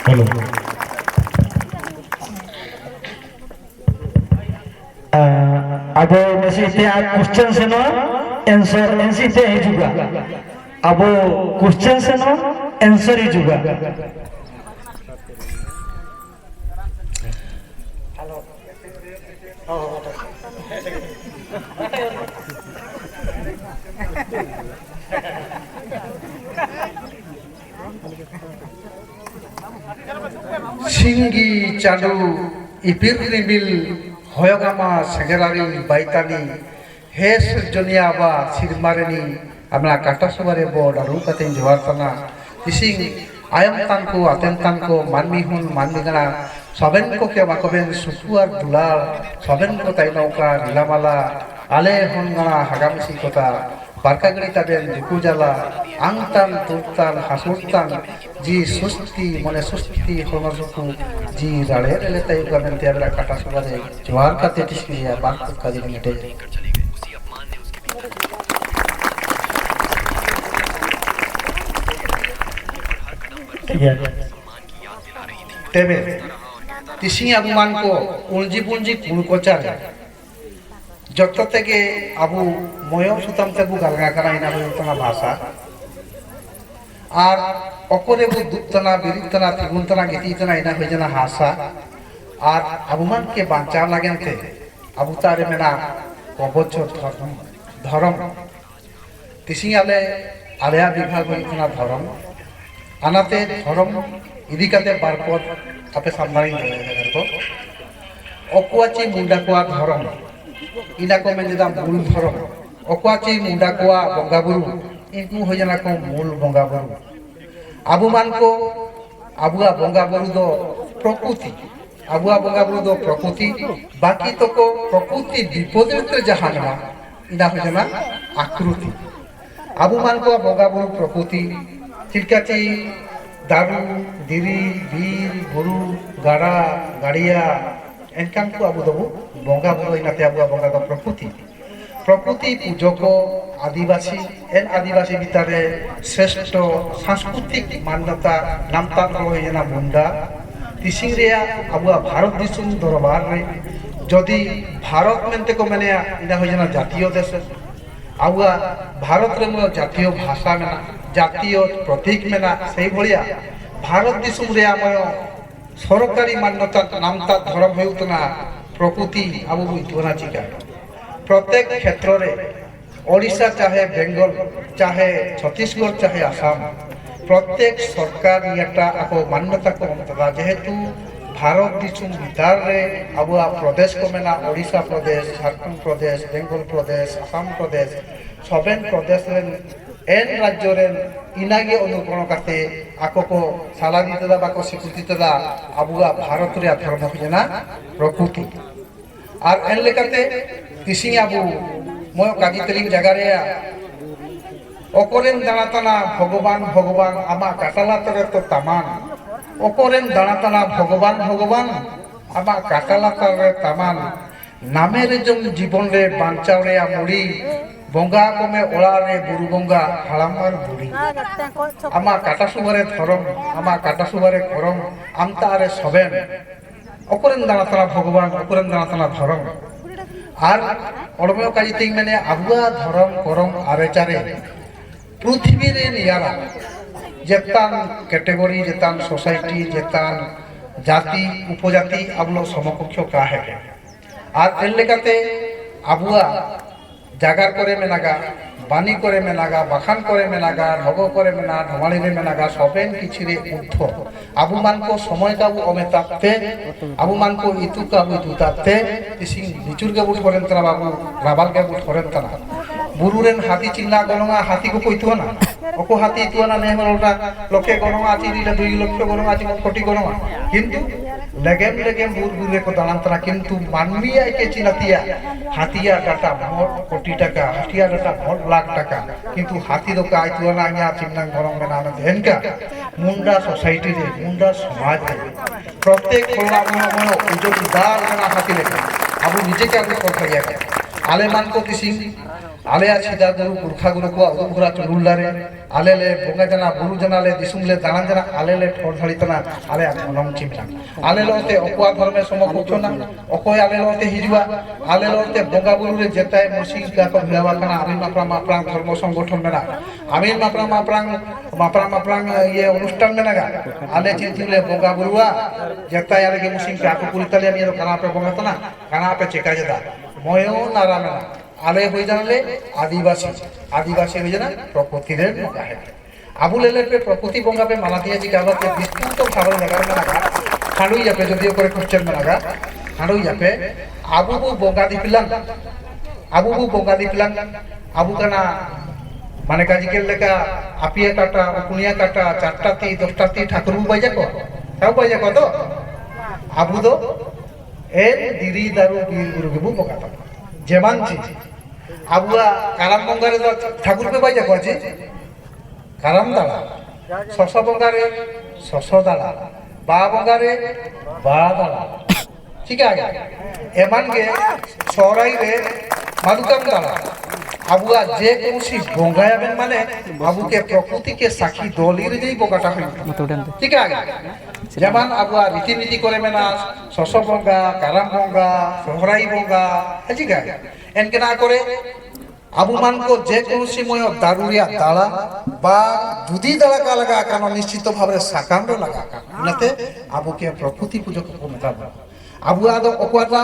Hello अब नसीते आज question से नो आंसर एनसीते है जुगा अब क्वेश्चन से नो आंसर ही जुगा सिंगी चालू इपिर रिबिल हयगामा सेगेरारी बाइतानी हे सृजनिया बा सिरमारेनी आमला काटासुबारे बो दारु कातें जोहार तना इसिंग आयम तानको आतेम तानको मानमी हुन मानमी गना सवेन को के बाकबेन सुपुआर दुलार सवेन को ताइनौका रिलामाला आले हुन गना हागामसी कोता बारकागड़ी ताबेन दिकुजाला आंगतान तुरतान हासुरतान जी सुस्ती मने सुस्ती होनजुकु जी राड़े रेले तायुगा मेन त्याबरा काटासुबारे जोहार काते टिस्किया बात काजी मिटे तेबे तिसी अभिमान को उलजी पुंजी कुल को चाले जत्त तेगे अबु मयो सुतम तेबु गालगा करा इना होतना भाषा और अकोरे बु दुतना बिरितना त्रिगुणतना गीतितना इना होजना हासा और अभिमान के बांचा लागेनते अबु तारे मेना कबच धर्म तिसी आले आलेया विभाग होतना धर्म आनाते धर्म इदिकाते बारपद आपे सामनाई को अकुआची मुंडाकुआ धर्म इना को मेनदा मूल धर्म अकुआची मुंडाकुआ बंगाबुरु इनको होजना को मूल बंगाबुरु आबुमान को आबुआ बंगाबुरु दो प्रकृति आबुआ बंगाबुरु दो प्रकृति बाकी तो को प्रकृति विपरीत जहाना इना होजना आकृति आबुमान को बंगाबुरु प्रकृति चिलकाची दारू दिरी बीर बुरु गाड़ा गाड़िया एनकाम को आबु दबु बंगा बुरु इनाते आबुआ बंगा दो प्रकृति प्रकृति पूजक आदिवासी एन आदिवासी भितरे श्रेष्ठ सांस्कृतिक मान्यता नामता होना मुंडा तिसिंग रेया आबुआ भारत दिसुम दरबार रे जदि भारत मेनते को माने इना होजना जातीय देश आबुआ भारत रे मो जातीय भाषा मेना जातीय प्रतीक मेना सही भलिया भारत दिसुम रे आमय सरकारी मान्यता नामता धर्म हेउतना प्रकृति आबु बुझना चिका प्रत्येक क्षेत्र रे ओडिशा चाहे बेंगल चाहे छत्तीसगढ़ चाहे आसाम प्रत्येक सरकार याटा आको मान्यता को अंतरा जेहेतु भारत दिसुम भितर रे आबुआ प्रदेश को मेना ओडिशा प्रदेश झारखंड प्रदेश बेंगल प्रदेश आसाम प्रदेश सवेन प्रदेश रे एन राज्य रे इनागे अनुकरण करते आको को साला दितदा बाको स्वीकृति तदा आबुआ भारत रे धर्म होजना प्रकृति और एन लेकाते किसी आबु मय काजी तरी जगह रे ओकोरेन दानातना भगवान भगवान आमा काटाला तरे तो तामान ओकोरेन दानातना भगवान भगवान आमा काटाला तरे तामान नामे रे जम जीवन रे बांचाव रे मुड़ी बंगा को में ओला रे बुरु बंगा हालामार बुड़ी आमा काटासुबारे धरम आमा काटासुबारे करम आमता रे सवेन ओकोरेन दानातना भगवान ओकोरेन दानातना धरम और ओडमेव काजी तिंग माने आबुआ धरम करम आरे चारे पृथ्वी रे नियारा जेतान कैटेगरी जेतान सोसाइटी जेतान जाति उपजाति आबुलो समकक्ष का है और एन लेकाते आबुआ जागार करे मेनागा बानी करे मेनागा बाखान करे मेनागा नगो करे मेना धमाली रे मेनागा सवेन किछिरे उद्धो आबु मान को समय काबु अमेताते आबु मान को इतु काबु इतुताते इसिं निचुर के बुट करेन तना बाबू राबाल के बुट करेन तना बुरुरेन हाथी चिल्ला गणंगा हाथी को कोइतुना ओको हाथी इतुना ने हमरोटा लखे गणंगा चिरिला 2 लक्ष गणंगा चि कोटी गणंगा किंतु लेगेम लेगेम बुर बुरे को दानांतरा किंतु मानवी आय के चिनातिया हाथिया डाटा मोट कोटी टाका हाथिया डाटा मोट लाख टाका किंतु हाथी दो का इतुना न्या चिन्नां गणंग मेना धेनका मुंडा सोसाइटी रे मुंडा समाज रे प्रत्येक कोला मनो उजोदार जना हाथी लेके आबु निजे के आबु कोठाया आले मान को किसी ᱟᱞᱮᱭᱟᱜ ᱪᱷᱤᱫᱟ ᱜᱩᱨᱩ ᱜᱩᱨᱠᱷᱟ ᱜᱩᱨᱩ ᱠᱚᱣᱟᱜ ᱩᱫᱩᱜ ᱦᱚᱨᱟ ᱪᱩᱞᱩᱞ ᱫᱟᱨᱮ ᱟᱞᱮ ᱞᱮ ᱵᱚᱸᱜᱟ ᱡᱟᱱᱟ ᱵᱩᱨᱩ ᱡᱟᱱᱟ ᱞᱮ ᱫᱤᱥᱚᱢ ᱞᱮ ᱫᱟᱬᱟᱱ ᱡᱟᱱᱟ ᱟᱞᱮ ᱞᱮ ᱴᱷᱚᱲ ᱫᱷᱟᱲᱤ ᱛᱟᱱᱟ ᱟᱞᱮᱭᱟᱜ ᱢᱚᱱᱚᱝ ᱪᱤᱢᱴᱟᱝ ᱟᱞᱮ ᱞᱚᱛᱮ ᱚᱠᱚᱭᱟᱜ ᱫᱷᱚᱨᱢᱮ ᱥᱚᱢᱚᱯᱚᱠᱷᱚᱱᱟ ᱚᱠᱚᱭ ᱟᱞᱮ ᱞᱚᱛᱮ ᱦᱤᱡᱩᱜᱼᱟ ᱟᱞᱮ ᱞᱚᱛᱮ ᱵᱚᱸᱜᱟ ᱵᱩᱨᱩ ᱨᱮ ᱡᱮᱛᱟᱭ ᱢᱩᱥᱤ ᱠᱟ ᱠᱚ ᱵᱷᱤᱲᱟᱣᱟ ᱠᱟᱱᱟ আমিন মাপরাং ধর্ম সংগঠন মেনা আমিন মাপরাং ইয়ে অনুষ্ঠান মেনাগা আলে চিন্তিলে বঙ্গা বুরুয়া জেতাই আলে গে মুসিম কা কো পুরিতালিয়া নিয়ে কানা পে বঙ্গা তনা কানা পে চেকা যেদা ময়ও নারা মেনা আলে হই জানলে আদিবাসী হই জানা প্রকৃতির বঙ্গা হে আবুলেলে পে প্রকৃতি বঙ্গা পে মালা দিয়া জি গাবাতে বিস্তুত খাবার লাগা মেনাগা খাড়ুই যাবে যদিও করে কোশ্চেন মেনাগা খাড়ুই যাবে আবু বঙ্গা দিপিলাম আবু বঙ্গা দিপিলাম আবু কানা মানে কাজিকের লেখা আপিয়া কাটা কুনিয়া কাটা 4টা তি 10টা তি ঠাকুর বাইজা কো তাও বাইজা কত আবু দো এর দিরি দারু বীর গুরু গবু বকাতা যেমানছি আবুয়া কারাম বঙ্গারে ঠাকুর পে বাইজা কো আছে কারাম দালা শশ বঙ্গারে শশ দালা বা বঙ্গারে বা দালা ঠিক আছে এমানগে সরাই রে মাদুকাম দালা আবুয়া যে কোনসি বঙ্গায়াবেন মানে আবুকে প্রকৃতিকে সাক্ষী দলির যেই বঙ্গাটা হয় ঠিক আছে যেমন আবুয়া রীতিনীতি করে মেনা শশ বঙ্গা কারাম বঙ্গা সহরাই বঙ্গা ঠিক আছে এনকে না করে আবু মানকো যে কোনসি ময় দারুরিয়া দালা বা যদি দালা কা লাগা কারণ নিশ্চিত ভাবে সাকামরে লাগা কারণতে আবুকে প্রকৃতি পূজক মেতাব আবুয়া দ অকওয়াটা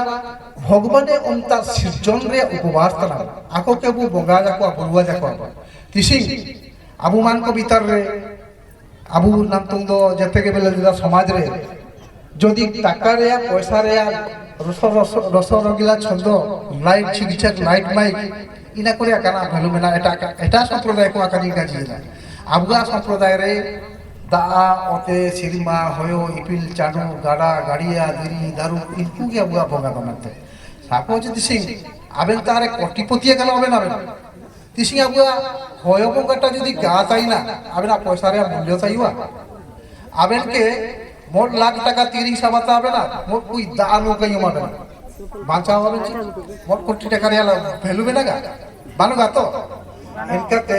ভগবানে অন্তা সৃজন রে উপবাস তানা আকো কেবু বঙ্গা যাকো বুরুয়া যাকো তিসি আবু মানকো ভিতর রে আবু নাম তুম দো যেতে কে বেলে দিদা সমাজ রে যদি টাকা রে পয়সা রে রস রগিলা ছন্দ লাইট চিকিৎসক লাইট মাইক ইনা করে কানা ভ্যালু মেনা এটা সম্প্রদায় কো আকানি কাজি না আবুয়া সম্প্রদায় রে দা অতে সিরিমা হয়ো ইপিল চানু গাড়া গাড়িয়া দিরি দারু ইনকু কি আবুয়া বঙ্গা বানাতে সাপো যদি সিং আবেন তারে কোটিপতি গেল হবে না তিসি আবুয়া হয়ো বঙ্গাটা যদি গা তাই না আবেনা পয়সা রে মূল্য তাইবা আবেনকে মোট লাখ টাকা 30 সাবাতা হবে না মোট কই দানো কই মাবে না বাঁচা হবে মোট কোটি টাকা রে ভ্যালু বেনা গা বানুগা তো এনকাতে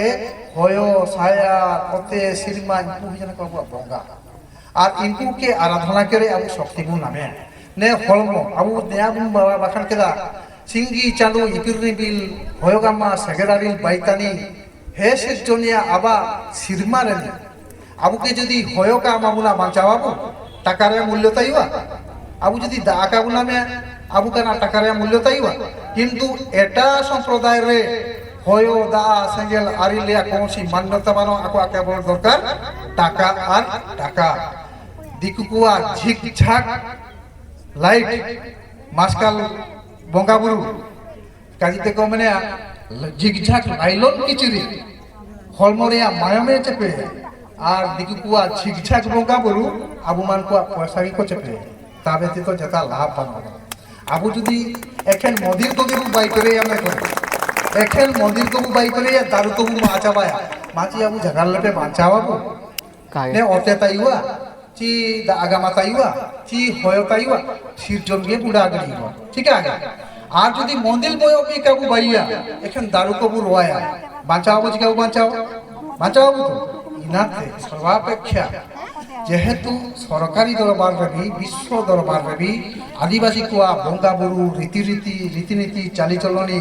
হয়ো ছায়া অতে সিরিমা ইনকু হিজনা কো বঙ্গা আর ইনকু কে আরাধনা করে আবু শক্তি গুণ নামে নে হলমো আবু দেয়াবু বাবা বাখান কেদা সিংগি চালু ইপিরনি বিল হয়গামা সেগেরারিল বাইতানি হে সিজনিয়া আবা সিরমা রে আবুকে যদি হয়কা মামুনা বাঁচাওয়াবো টাকারে মূল্য তাইবা আবু যদি দাকা বুনামে আবু কানা টাকারে মূল্য তাইবা কিন্তু এটা সম্প্রদায় রে হয়ো দা সেঙ্গেল আরিলিয়া কোনসি মান্যতা বানো আকো কেবল দরকার টাকা আর টাকা দিকুকুয়া ঝিক ঝাক লাইট মাসকাল বঙ্গা বুরু কাজিতে কো মানে ঝিক ঝাক লাইলন কিচুরি হলমরিয়া মায়ামে চেপে আর দিকুকুয়া ঝিক ঝাক বঙ্গা বুরু আবু মান কো পয়সারি কো চেপে তাবে তো যেটা লাভ পানো আবু যদি এখন মদির কো গেবু বাই করে আমরা করি এখন মন্দির কবু বাই করে দারু কবু মাচা বায়া মাচি আবু ঝগাল লপে বাঁচাওয়াবো নে অতে তাইওয়া চি আগামা তাইওয়া চি হয় তাইওয়া সিরজন গিয়ে বুড়া গড়িবা ঠিক আছে আর যদি মন্দির বয় পি কাবু বাইয়া এখন দারু কবু রোয়া বাঁচাওয়াবো জি কাবু বাঁচাওয়াবো তো ইনাতে সর্বাপেক্ষা যেহেতু সরকারি দরবার রে বিশ্ব দরবার রে আদিবাসী কুয়া বঙ্গা বুরু রীতিনীতি চালিচলনি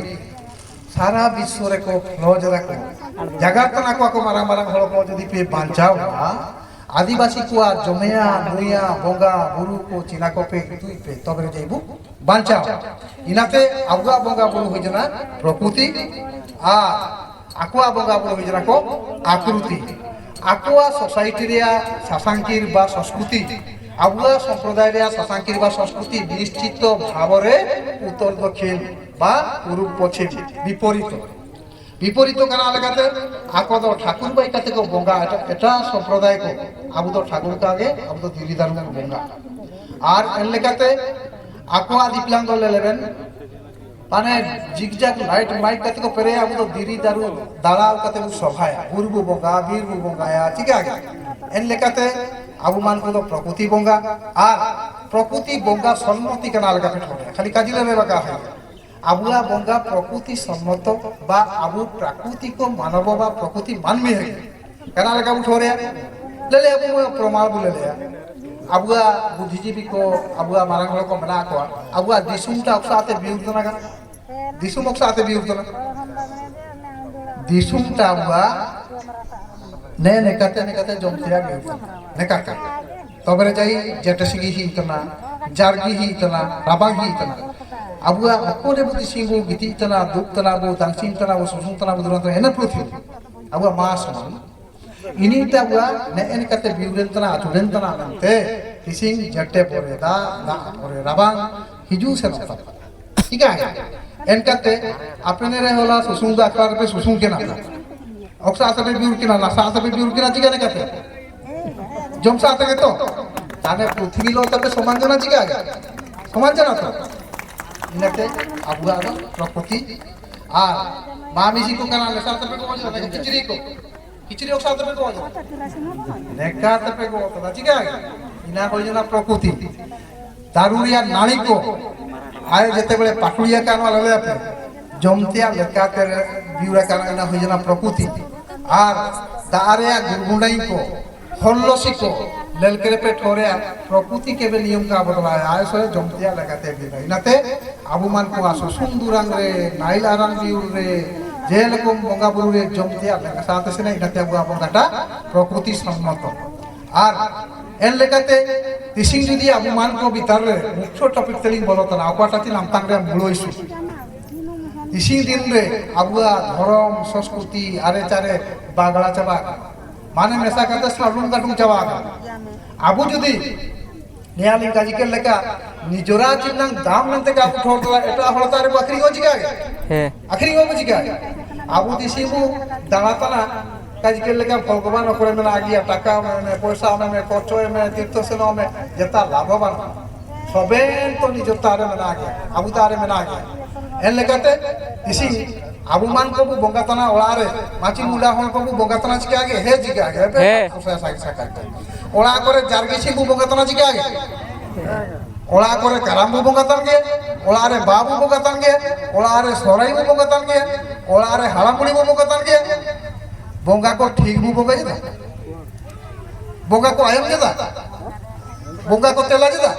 সারা বিশ্বরে কো ফ্লজ রাখো জায়গা তো না কো মারাং মারাং হল কো যদি পে বাঁচাও আদিবাসী কুয়া জমেয়া নুইয়া বঙ্গা বুরু কো চিনা কো পে তুই পে তবে যাইবু বাঁচাও ইনাতে আবুয়া বঙ্গা বুরু হই জানা প্রকৃতি আ আকুয়া বঙ্গা বুরু হই জানা কো আকৃতি আকুয়া সোসাইটি রিয়া শাসাঙ্কির বা সংস্কৃতি আবুয়া সম্প্রদায় রিয়া শাসাঙ্কির বা সংস্কৃতি নিশ্চিত ভাবরে উত্তর দক্ষিণ বা পূর্ব পশ্চিম বিপরীত কানা লাগাতে আকদ ঠাকুর বাই কাতে কো বঙ্গা এটা সম্প্রদায় কো আবু তো ঠাকুর কাগে আবু তো দিলি দারু বঙ্গা আর এর লেগাতে আকোয়া দিপলাঙ্গ লেলেবেন মানে জিগজাগ লাইট মাইক কাতে কো পেরে আবু তো দিরি দারু দালাও কাতে সভায়া পূর্ব বঙ্গা বীরভূ বঙ্গায়া ঠিক আছে এর লেগাতে আবু মান কো প্রকৃতি বঙ্গা আর প্রকৃতি বঙ্গা সম্মতি কানা লাগাতে খালি কাজিলে রে বাকা হয় আবুয়া বঙ্গা প্রকৃতি সম্মত বা আবু প্রাকৃতিক মানব বা প্রকৃতি মানবি হে কেনা লেখা উঠোরে লেলে আবু প্রমাণ বলে লে আবুয়া বুদ্ধিজীবী কো আবুয়া মারাং হল কো মেনা কো আবুয়া দিসুমটা অকসাতে বিউর্তনা গান দিসুম অকসাতে বিউর্তনা দিসুমটা আবুয়া নে নেকাতে জমতিয়া বিউর্তনা নেকাতে তবে যাই যেটা সিগি হি ইতনা জারগি হি ইতনা রাবাং হি ইতনা আবুয়া অকরে বুদ্ধি সিংবু গীতি ইতনা দুপ তনা বু দাংসিং তনা বু সুসুং তনা বু দুরন্ত এনা পৃথিবী আবুয়া মা সমান ইনিটা আবুয়া নে নেকাতে বিউরেন তনা আতুরেন তনা নামতে কিসিং জটে পরে দা পরে রাবাং হিজু সে নতা ঠিক আছে এনকাতে আপনে রে হলা সুসুং দা আকার পে সুসুং কে না অক্সা আসাবে বিউর কিনা না সা আসাবে বিউর কিনা জিগা নেকাতে জমসা থেকে তো তাহলে পৃথিবী লো তবে সমান জানা জিগা সমান জানা তো ইনাতে আবুয়া প্রকৃতি আর মা মিশি কো কানা লেসা তবে কো জানা খিচুড়ি অক্সা তবে কো জানা নেকা তবে কো তো জিগা ইনা কই জানা প্রকৃতি দারুরিয়া নাড়ি কো আয় যেতে বলে পাটুলিয়া কানওয়া ললে আপনি জমতিয়া লেকাতে বিউরা কানা না হই জানা প্রকৃতি আর দারিয়া গুরগুন্ডাই কো হল্লসি को ललकरे पे ठोरे प्रकृति के बे नियम का बदलाय आय सरे जमतिया लगाते बिना इनाते आबु मान को आसो सुंदुरांग रे नाइल आरांग बिउर रे जेल को बंगा बुरु रे जमतिया लगा साथे से इनाते आबु आपन काटा प्रकृति सम्मत আর এন লেখাতে তিসিং যদি আবু মান को ভিতর রে মুখ্য টপিক তেলিং বলতো না অকাটাতি নাম তাংরে মূল ইস্যু তিসিং দিন রে আবুয়া ধরম সংস্কৃতি আরে চারে বাগড়া চাবা माने मेसा करते सालुन का तुम जवाब आबू जुदी नियाली काजी के लेका निजोरा चिन्नंग दाम नंते का उठो तो एटा हळतारे बकरी हो जिगा हे आखरी हो जिगा आबू दिसिबू दानातना काजी के लेका भगवान करे में आगिया टाका में पैसा में खर्चो में तीर्थ सेनो में जता लाभवान सबेन तो निजोतारे में आगिया आबू तारे में आगिया एन लेकाते दिसि आबू मान को बंगातना ओलारे माची मुला हन को बंगातना चिका आगे हे जिगा आगे पे उसे साइड साका ओला करे जारगिसी बु बंगातना चिका आगे ओला करे करामबु बंगातन गे ओला रे बाबू बंगातन गे ओला रे सोराई बु बंगातन गे ओला रे हालामुड़ी बु बंगातन गे बंगा को ठीक बु बंगा जिदा बंगा को आयम जिदा बंगा को तेला जिदा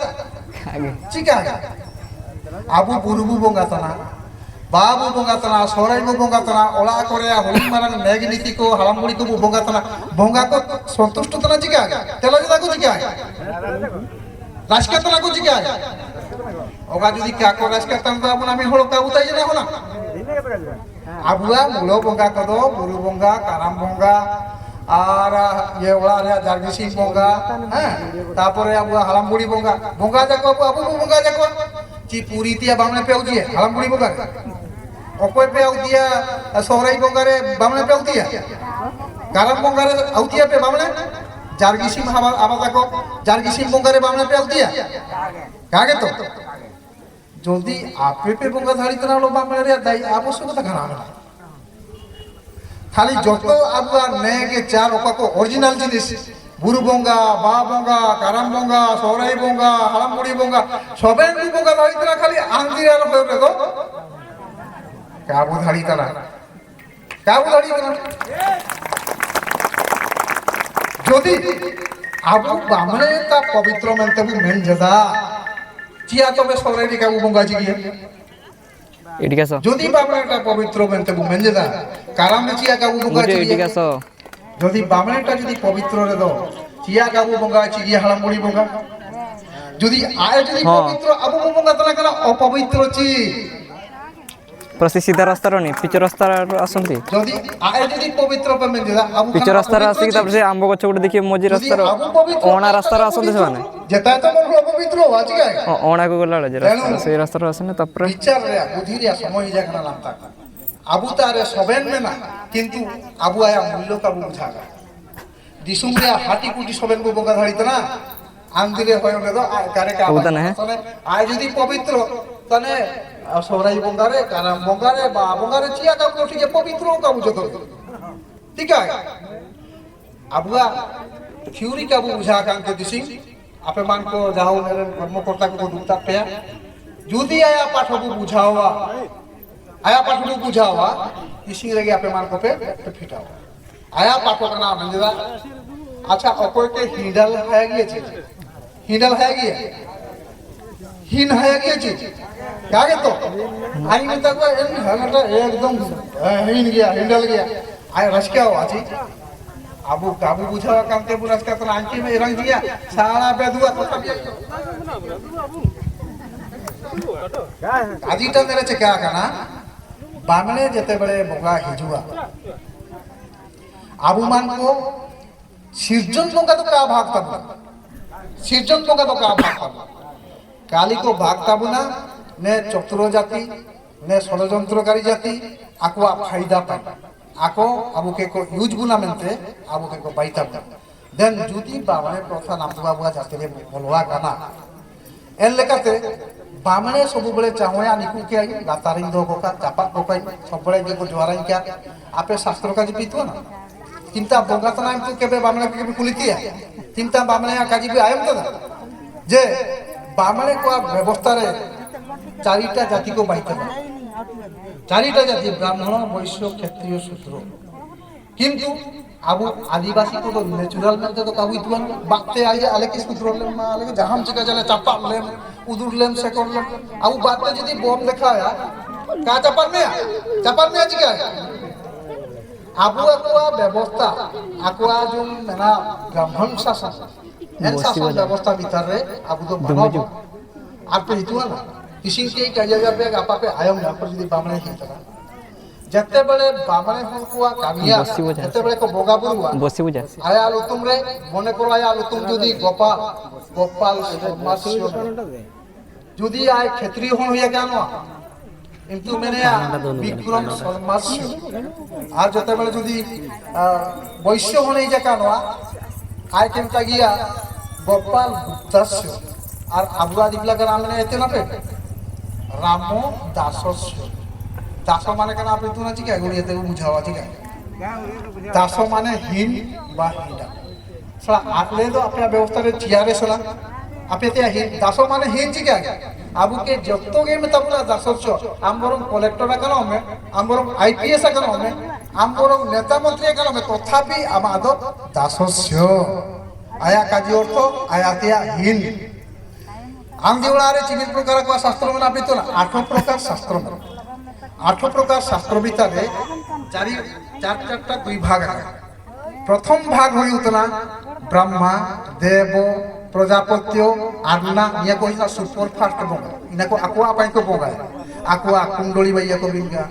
चिका आगे आबू बुरुबु बंगातना बाबू बंगातना सोराई बु बंगातना ओला करे होलिन मारन नेगनीति को हालामुड़ी को बु बंगातना बंगा को संतुष्ट तना जिगा तेला जिदा को जिगा राजकतना को जिगा ओगा যদি কাকো রাজকতান তো আপন আমি হলো কাবু তাই না হনা আবুয়া মুলো বঙ্গা কদো বুরু বঙ্গা কারাম বঙ্গা আর ये ওলা রে জারগিসি বঙ্গা হ্যাঁ তারপরে আবুয়া হালামবুড়ি বঙ্গা বঙ্গা যাকো আবু বঙ্গা যাকো চি পুরি তিয়া বামনে পেউজিয়ে হালামবুড়ি বঙ্গা অকয় পেউ দিয়া সোহরাই বঙ্গারে বামনে পেউ দিয়া কারাম বঙ্গারে আউতিয়া পে বামনে জারগিসি আবার যাকো জারগিসি বঙ্গারে বামনে পেউ দিয়া কাগে তো যদি আপে পে বঙ্গা ধারিত না হলো বামনে দাই আবশ্যকতা খানা হবে খালি যত আবুয়া নেগে চার ওকাকো অরিজিনাল জিনিস বুরু বঙ্গা বা বঙ্গা কারাম বঙ্গা সোহরাই বঙ্গা হালামুড়ি বঙ্গা সবেন বঙ্গা ধারিত না খালি আন্দির আর হয়ে গো কাবু ধারিত না যদি আবু বামনে তা পবিত্র মানতে মেন জদা চিয়া তবে সোহরাই কাবু বঙ্গা জিগিয়ে এডিকাসো যদি বামনেটা পবিত্র মানতে মেন জদা কারাম চিয়া কাবু বঙ্গা জিগিয়ে এডিকাসো যদি বামনেটা যদি পবিত্র রে দো চিয়া কাবু বঙ্গা চিগিয়ে হালামুড়ি বঙ্গা যদি আয় যদি পবিত্র আবু বঙ্গা তলা করা অপবিত্র চি প্রসি সিধা রাস্তা রনি পিচ রাস্তা আসন্তি যদি আয় যদি পবিত্র পেমেন দিলা আবু পিচ রাস্তা আসি তারপরে সে আম্ব গছ গুড় দেখি মজি রাস্তা ওনা রাস্তা আসন্তি সেমানে যেটা তো মন অপবিত্র আছে গায় ওনা কো গলা যে রাস্তা সেই রাস্তা আসনে তারপরে বিচার রে বুদ্ধি রে সময় জাগনা নামতা আবু তারে সবেন না কিন্তু আবু আয়া মূল্য কাবু বুঝাগা দিসুম রে হাটি কুটি সবেন বো বঙ্গা ধারিত না আন্দিরে হয় না তো কারে কা আয় যদি পবিত্র তানে সোহরাই বঙ্গারে কারাম বঙ্গারে বা বঙ্গারে চিয়া কাবু ঠিক পবিত্র কাবু যত ঠিক আছে আবুয়া থিওরি কাবু বুঝা কাঙ্কে দিসি আপে মান কো যাও কর্মকর্তা কো দুটা পেয়া जुदी आया पाठबू बुझावा आया पाठबू बुझावा इसी लगे आपे मान को पे फिटावा आया पाठो का नाम मंजरा अच्छा अकोय के हिंडल है गया चीज हिंडल है गया हिन है गया चीज क्या के तो आई में तक हनटा एकदम हिन गया हिंडल गया आय रस क्या हुआ चीज आबू काबू बुझावा कांते बुरस का तो आंटी में रंग दिया सारा बेदुआ तो आजीटा मेरे चे क्या करना बामणे जेते बड़े बोगा हिजुआ आबू मान को सिरजन बोगा तो का भाग तब सिरजन बोगा तो का भाग तब काली को भाग तबुना ने चतुरो जाति ने षड़यंत्रकारी जाति आको फायदा पाई आको आबू के को यूज बुना मेनते आबू के को बाइता देन जुदी बामणे प्रथा नाम बुआ जाते ले बोलवा काना एन लेकाते बामणे सब बड़े चावया निकु के आई लातारिंग दो को का चापा को का सब बड़े के को ज्वाराई क्या आपे शास्त्र का जी पीतो ना चिंता बोगा तो नाम तो केबे बामणे के कुलिती है चिंता बामणे का जी भी आयम तो जे बामणे को व्यवस्था रे चारिटा जाति को बाइते चारिटा जाति ब्राह्मण वैश्य क्षत्रिय शूद्र किंतु आबू आदिवासी को तो नेचुरल में तो काबू इतुन बाते आई आले किस शूद्र मा आले जहां जगह चले चापा लेम उदुर लेम से कर लेम आबू बाते जदी बम दिखाया का चापा में आज क्या आबू अकुआ व्यवस्था अकुआ जो मेना ब्राह्मण शासन एन शासन व्यवस्था भीतर रे आबू तो मानव आप इतुन किसी के कहिया पे आपा पे आयम ना पर जदी बामणे ही तरा जत्ते बड़े बामणे हन को कामिया जत्ते बड़े को बोगा बुरुआ बसी बुझा आया लुतुम रे मने करो आया लुतुम जुदी गोपाल समास्य जुदी आय क्षेत्रीय हन होया केन किंतु मैंने विक्रम समास्य আর जत्ते बड़े जुदी वैश्य हन এই জায়গা নয়া आय केनता गिया गोपाल दास्य আর আবুয়া দিবলা का नाम ने एते ना पे रामो दासस्य दास माने का आप इतना ठीक है गुड़िया ते बुझावा ठीक है दास माने हिन बा हिंडा सला आटले तो अपना व्यवस्था रे चियारे सला आपे ते हिन दास माने हिन ठीक है आबू के जत्तो गे में तबला दासस्य आमबरम कलेक्टर का नाम में आमबरम आईपीएस का नाम में आमबरम नेता मंत्री का नाम में तथापि आमादो दासस्य आया काजी अर्थ आया त्या हिन आम दिवळारे चिनित प्रकार का शास्त्र में आप तो ना 8 प्रकार शास्त्र में 8 प्रकार शास्त्र भितर चार दुई भाग है प्रथम भाग हुई उतना ब्रह्मा देव प्रजापत्य आर्ना ये को इना सुपर फास्ट बोगा इना को अकुआ पाई को बोगा अकुआ कुंडली भैया को बिन गया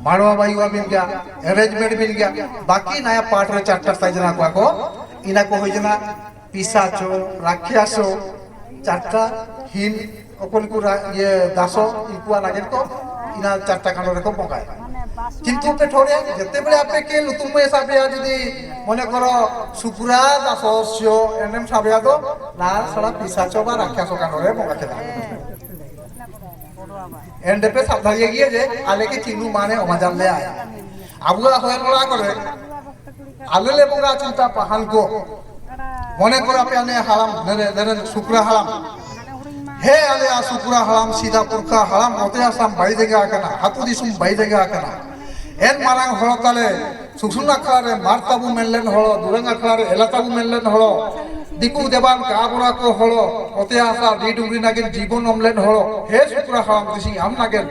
माड़वा भाई को बिन गया अरेंजमेंट बिन गया बाकी नया पार्ट रे चारटा साइज ना को इना को होई जना पिशाचो राक्षसो चारटा हिन ओकन को ये दासो इकुआ लागेन को इना चारटा कांड रे को बोगा किंतु पे ठोरे जते बळे आपे के लुतुम हिसाब रे जदी मने करो सुपुरा दासस्य एनएम साबिया दो ना सला पिशाचो बा राक्षसो कांड रे बोगा के एंड पे साबधान ये जे आले के चिनु माने ओमाजाल ले आया आबुआ होय बड़ा करे आले ले बोगा चिंता पहान को मने करो आपे आने हालाम नरे सुपुरा हालाम हे आले आ सुपुरा हालाम सीधा पुरखा हालाम ओते आसाम बाई देगा आकना हातु दिसुम बाई देगा आकना एन मारांग हलो ताले सुसुन आखला रे मारताबु मेनलेन हलो दुरंग आखला रे एलाताबु मेनलेन हलो दिकु देबान काबरा को हलो ओते आसा डीडुंगरी नागिन जीवन ओमलेन हलो हे सुपुरा हालाम दिसि आम नागिन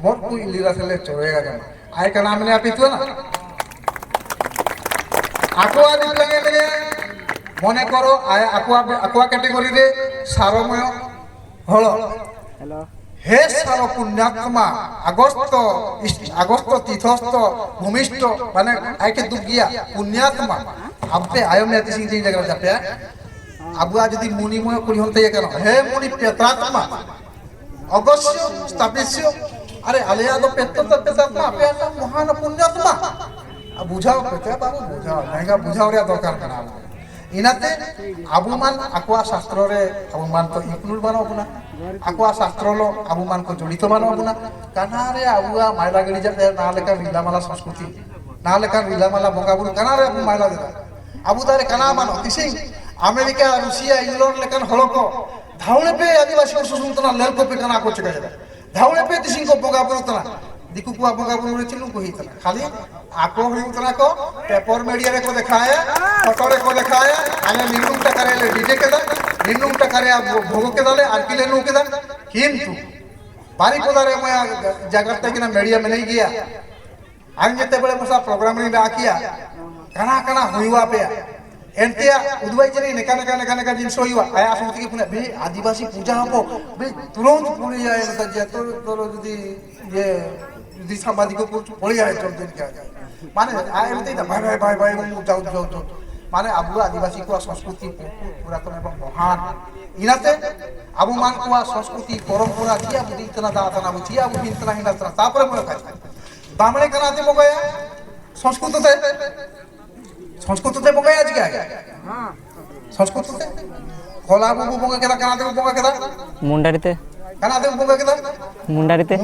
मोर को इलिरा सेले चोरेगा गन आय का नाम ने आपितु ना आकोआ दिलगे मेरे मने करो आय आकोआ कैटेगरी रे सारमय हलो हे सारो पुण्यात्मा अगस्त तीर्थस्थ भूमिष्ठ माने आइके दुगिया पुण्यात्मा अबे आयम ने तिसिंग जे जगह जापे अबुआ जदी मुनिमय कुली होते ये करो हे मुनि पेत्रात्मा अगस्य स्थापिस्य अरे आलिया तो पेत्रात्मा पे महान पुण्यात्मा बुझाओ पेत्रा बाबू बुझाओ नहिगा बुझाओ रे दरकार कना इनाते आबुमान आकुआ शास्त्र रे आबुमान तो इक्लुड बानो बुना आकुआ शास्त्र लो आबुमान को जड़ित बानो बुना काना रे आबुआ माइला गड़ी जाते ना लेका रीलामाला संस्कृति ना लेका रीलामाला बोंगाबुरु काना रे आबु माइला देता आबु दारे काना मानो तिसिं अमेरिका रूसिया इंग्लैंड लेकन हलो को धावणे पे आदिवासी को सुसुंतना लेल को पे काना को चका जाता ধাউলে পে দিশিং को बंगा बुरु तना दिकु को बंगा बुरु रे चिलु को हितना खाली आको हितना को पेपर मीडिया रे को दिखाया फोटो रे को दिखाया आने निनुम टा करे ले डीजे के दा निनुम टा करे भोग के दाले आरकिले नु के दा किंतु बारी पदारे मैं जागृत कि ना मीडिया में नहीं गया आन जेते बड़े मोसा प्रोग्राम ने डाकिया कना कना हुआ पे एंतिया उदवाई जरी नेका नेका नेका नेका जिन सोइवा आया समति के पुने बे आदिवासी पूजा हको बे तुरंत पुरी जाए न जे तो जदी ये जदी सामाजिक को पड़ी जाए चल दिन क्या माने आ एमति ना भाई भाई भाई भाई जाऊ जाऊ जाऊ माने आबु आदिवासी को संस्कृति पुरातन एवं महान इनाते आबु मान को संस्कृति परंपरा जिया बुद्धि इतना दातना बुझिया बुद्धि इतना हिना तापर मोर का बामणे कनाते मगया संस्कृतते बंगाई आज क्या हां संस्कृतते कोला बुबु बंगा केदा कनाते बंगा केदा मुंडारीते कनाते बंगा केदा मुंडारीते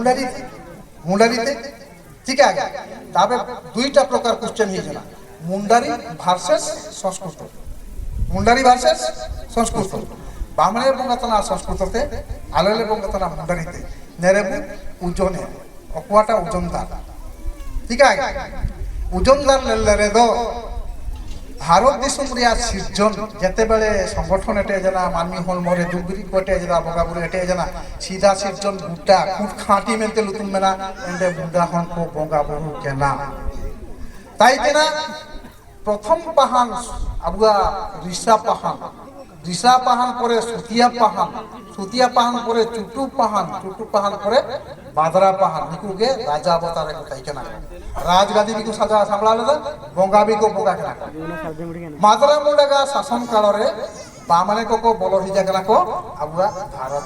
मुंडारीते ठीक है ताबे दुईटा प्रकार क्वेश्चन हि जना मुंडारी वर्सेस संस्कृत मुंडारी वर्सेस संस्कृत बामणे बंगा तना संस्कृतते आलेले बंगा तना मुंडारीते नेरेबु उजने अकुआटा उजनदार ठीक है उजनदार लेले दो भारत दिसुम रिया सिरजन जते बेले संगठन एटे जना मानमी हल मोरे दुगरी कोटे जना बगाबुर एटे जना सीधा सिरजन गुटा कुट खाटी मेनते लुतुम मेना एंडे बुंदा हन को बगाबुर केना ताई तेना प्रथम पाहान आबुआ ऋषा पाहान परे सुतिया पाहान परे चुटू पाहान परे बादरा पाहान निकुगे राजा अवतार को ताई केना राजगादी भी को सजा सांभला लेदा बंगा भी को बंगा केना मादरा मुंडगा शासन काल रे बामने को बोलो ही जगना को आबुआ भारत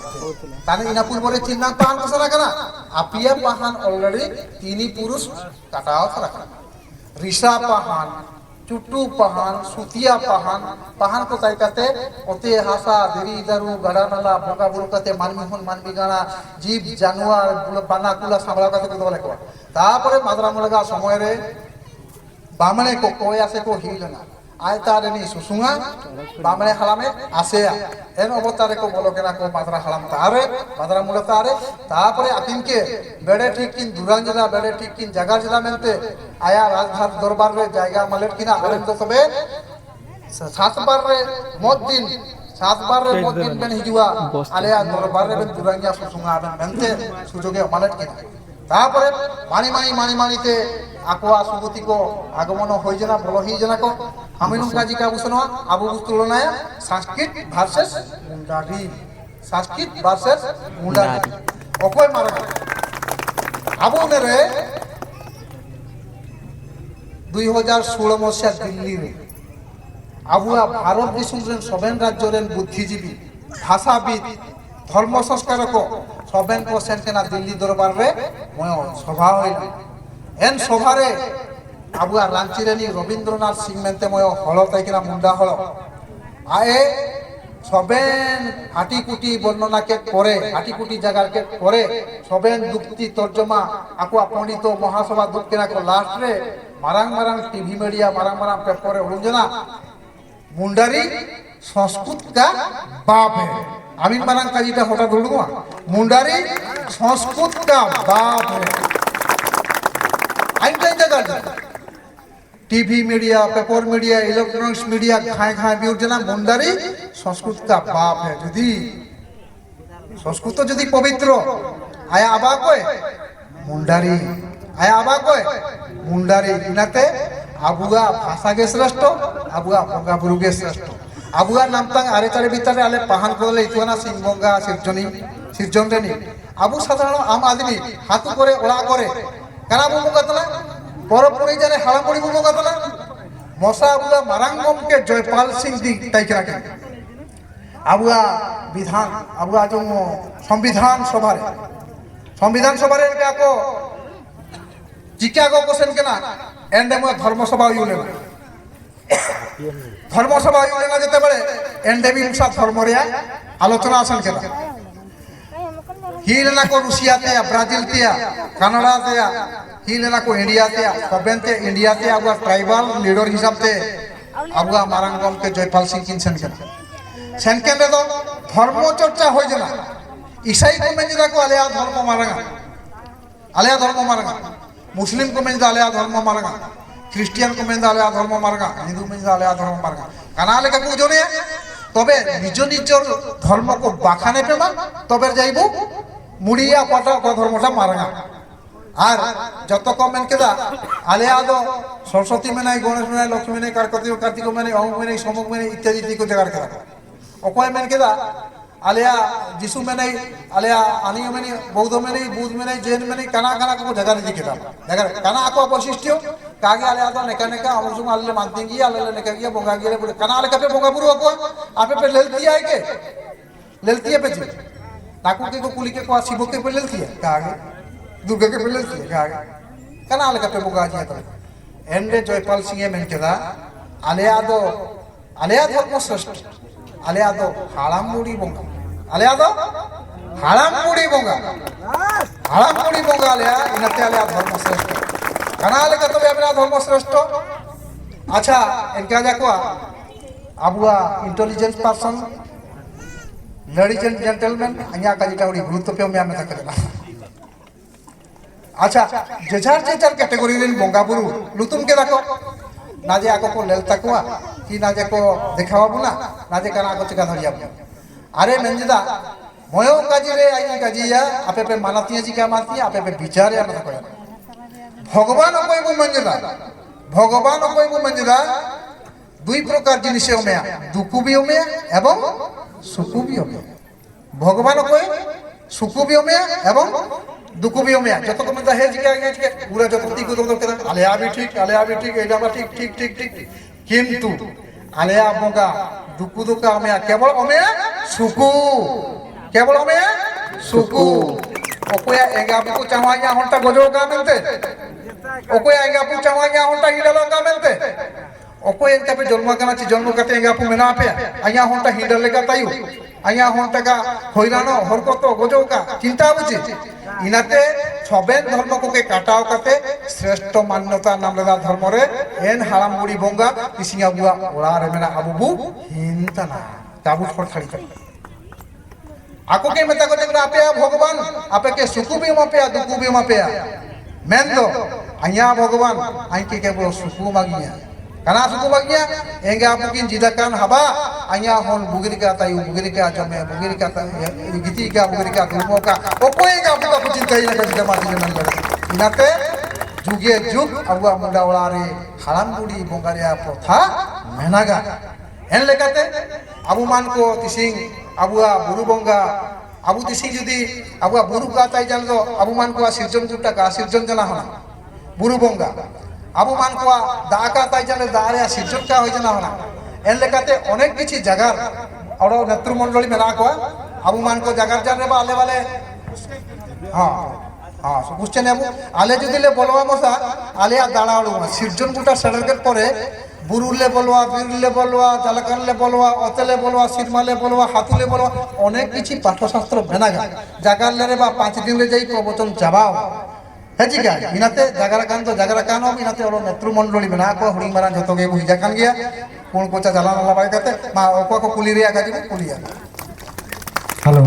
ताने इना पूर्व रे चिन्ना पाहान को सरा केना आपिया पाहान ऑलरेडी तीनी पुरुष काटाओ सरा ऋषा पाहान चुट्टू पाहान सुतिया पाहान को ताइकाते ओते हासा देरी दारू गड़ा नाला बंगा बुरु कते मानमी हन मानमी गाना जीव जानवर बाना कुला सांभला कते को बोले को तापरे मादरा मुलगा समय रे बामणे को कोया से को हिलना आयता रेनी सुसुंगा बामणे हलामे आसेया एन अवतारे को बोलो केना को मादरा हलाम तारे मादरा मुला तारे तापरे आकिन के बेडे ठीक किन दुरांजला बेडे ठीक किन जगह जिला मेनते आया राजधार दरबार रे जायगा मालेट किना आलेन तो तबे सात बार रे मत दिन बेन हिजुआ आलेया दरबार रे बेन दुरांजा सुसुंगा बेन मेनते सुजोगे मालेट किना तापरे मानी ते आकोआ सुगति को आगमन होई जना बोलो ही जना को हमिनु काजी का बुसनो आबु तुलनाया संस्कृत वर्सेस मुंडारी ओकोय मारा आबु ने रे 2016 मसिया दिल्ली रे आबुआ भारत दिसुम रेन सबेन राज्य रेन बुद्धिजीवी भाषाविद धर्म संस्कार को 7% केना दिल्ली दरबार रे मय सभा होइला एन सभा रे आबुआ रांची रेनी रविंद्रनाथ सिंह मेनते मय हल ताइकिना मुंडा हल आए सबेन हाटीकुटी वर्णना के करे हाटीकुटी जगह के करे सबेन दुक्ति तर्जमा आकुआ पंडित महासभा दुक्केना को लास्ट रे Marang TV media Marang paper रे उलझना मुंडारी संस्कृत का बाप है आमीन मारांग काजीटा होटा ढूंढूंगा मुंडारी संस्कृत का बाप है आइंदा जगह TV media paper media electronics media खाए भी उठना मुंडारी संस्कृत का बाप है यदि संस्कृत यदि पवित्र आया आबा कोई मुंडारी आया आबा कोई मुंडारी इनाते आबुआ भाषा के श्रेष्ठ आबुआ बंगा बुरु के श्रेष्ठ आबुआ नामतांग आरे चारे भीतर आले पाहान कोले इतुना सिंह बंगा सिरजन रेनी आबु साधारण आम आदमी हाथु करे ओला करे काना बुबु कतला परपुरी जाने हालापुरी बुबु कतला मसा आबुआ मारांगम के जयपाल सिंह दी ताइकरा के आबुआ विधान आबुआ जो संविधान सभा रे का को चिकागो क्वेश्चन केना एंडे म धर्म सभा यूलेना जते बळे एंडे भी मुसा धर्म रे आलोचना आसन केना हिलना को रूसिया ते ब्राजील ते कनाडा ते हिलना को इंडिया ते सबेन ते इंडिया ते आबुआ ट्राइबल लीडर हिसाब ते आबुआ मारांगम के जयपाल सिंह किन सेन केना रे तो धर्म चर्चा होय जना ईसाई को मेंजदा को आलेया धर्म मारंगा मुस्लिम को मेंजदा आलेया धर्म मारंगा ख्रिस्टियन को मेंजदा आलेया धर्म मारंगा हिंदू मेंजदा आलेया धर्म मारंगा काना लेका को जने तबे निज निज धर्म को बाखाने पे मा तबे जाइबो मुड़िया पाटा को धर्मटा मारंगा আর যত কমেন্ট কেদা আলেয়া দো সরস্বতী মেনাই গণেশ মেনাই লক্ষ্মী মেনাই কার্তিক মেনাই অমুক মেনাই সমুক মেনাই ইত্যাদি ইত্যাদি জায়গার কেদা অকয় মেন কেদা আলেয়া যিশু মেনাই আলেয়া আনিও মেনাই বৌদ্ধ মেনাই বুধ মেনাই জৈন মেনাই কানা কানা কো জায়গা দি কেদা জায়গা কানা আকো বৈশিষ্ট্য কাগে আলেয়া দো নেকা নেকা আমর সুম আলে মানতে গিয়া আলে নেকা গিয়া বঙ্গা গিয়া বলে কানা আলে কাপে বঙ্গা পুরো আকো আপে पे लेलती है के लेलती है पे नाकू के को कुली के को शिव के पे लेलती है कागे दुर्गा के पे लेलती है कागे काना आले कापे बोगा जिया तो एंडे जयपाल सिंह मेन केदा आलेया धर्म श्रेष्ठ आलेया दो हाड़ाम बुड़ी बोंगा आलेया दो हाड़ाम बुड़ी बोंगा आलेया इनते आलेया धर्म श्रेष्ठ काना आले का तो बेबरा धर्म श्रेष्ठ अच्छा इनका जाको अबुआ intelligence person ladies and gentleman अन्या का जिटा उड़ी गुरुत्व में हमें तक अच्छा जेजार कैटेगरी रेन बोंगा बुरु लुतुम के देखो ना जे आको को लेलता कोआ कि ना जे को देखावा बुना ना जे काना को चिका धरिया अरे मेंजिदा मयो काजी रे आई काजिया आपे पे मानतिया जी का मानतिया आपे पे विचार या ना कोया भगवान कोई को मंजिदा दुई प्रकार जिनिसे ओमेया दुखु भी ओमेया एवं सुखु भी ओमेया भगवान कोई सुखु भी ओमेया एवं दुखु भी ओमेया जतो को मदा हे जिका पूरा जतो ती को तो केदा आलेया भी ठीक एडा बा ठीक किंतु आलेया बोगा दुखु दुका ओमेया केवल ओमेया सुखु ओकोया एगा को चावाया होंटा गजो का मिलते ओकोया एगा को चावाया होंटा हिडलो का मिलते ओकोय इनका पे जन्म करना ची जन्म करते हैं आपको मेना पे आया होंटा हिंडर लेगा तायु आया होंटा का होइरानो हरकतो गजो का चिंता बुझी इनाते छबेन धर्म को के काटाओ करते श्रेष्ठ मान्यता नाम लेदा धर्म रे एन हाराम बुड़ी बोंगा किसिया बुआ ओला रे मेना अबुबु हिंतना काबू छोड़ खड़ी कर आको के मेता को जगना आपे भगवान आपे के सुखु भी मापे दुखु भी मापे मेन दो आया भगवान आई के बोलो सुखु मागिया karena suku baginya enggak mungkin jidakan haba hanya hon bugiri kata yu bugiri kata me bugiri kata giti ka bugiri kata moka okoy enggak buka kucintai na kada mati jaman bare inate juge jug abua munda olare halam budi bongkaria protha menaga en lekate abu man ko tising abua buru bongga abu tising judi abua buru katai jalgo abu man ko sirjon juta ka sirjon jana hona buru bongga Abu মান কোয়া দাকা তাই জানে দারে সিরজনটা হইছে না হনা এর লেখাতে অনেক কিছু জায়গার আর নেতৃমণ্ডলী মেলা কোয়া আবু মান কো জায়গার জানে বা আলে বালে বুঝছেন আবু আলে যদি লে বলবা মশা আলে আর দাঁড়ালো সিরজন গুটা সড়কের পরে বুরুলে বলবা বীরলে বলবা জালাকানলে বলবা অতেলে বলবা সিরমালে বলবা হাতুলে বলবা অনেক কিছু পাঠ্যশাস্ত্র বেনাগা জায়গার লেরে বা 5 দিন লে যাই প্রবচন যাবাও হেজিকা ইনাতে জাগারা কান হবে ইনাতে ওর নেতৃমণ্ডলী মেনা কো হুড়ি মারা যত গে বুঝা কান গিয়া কোন কোচা জ্বালা নালা বাই কাতে মা ওকো কো কুলি রিয়া কাজি কুলিয়া हेलो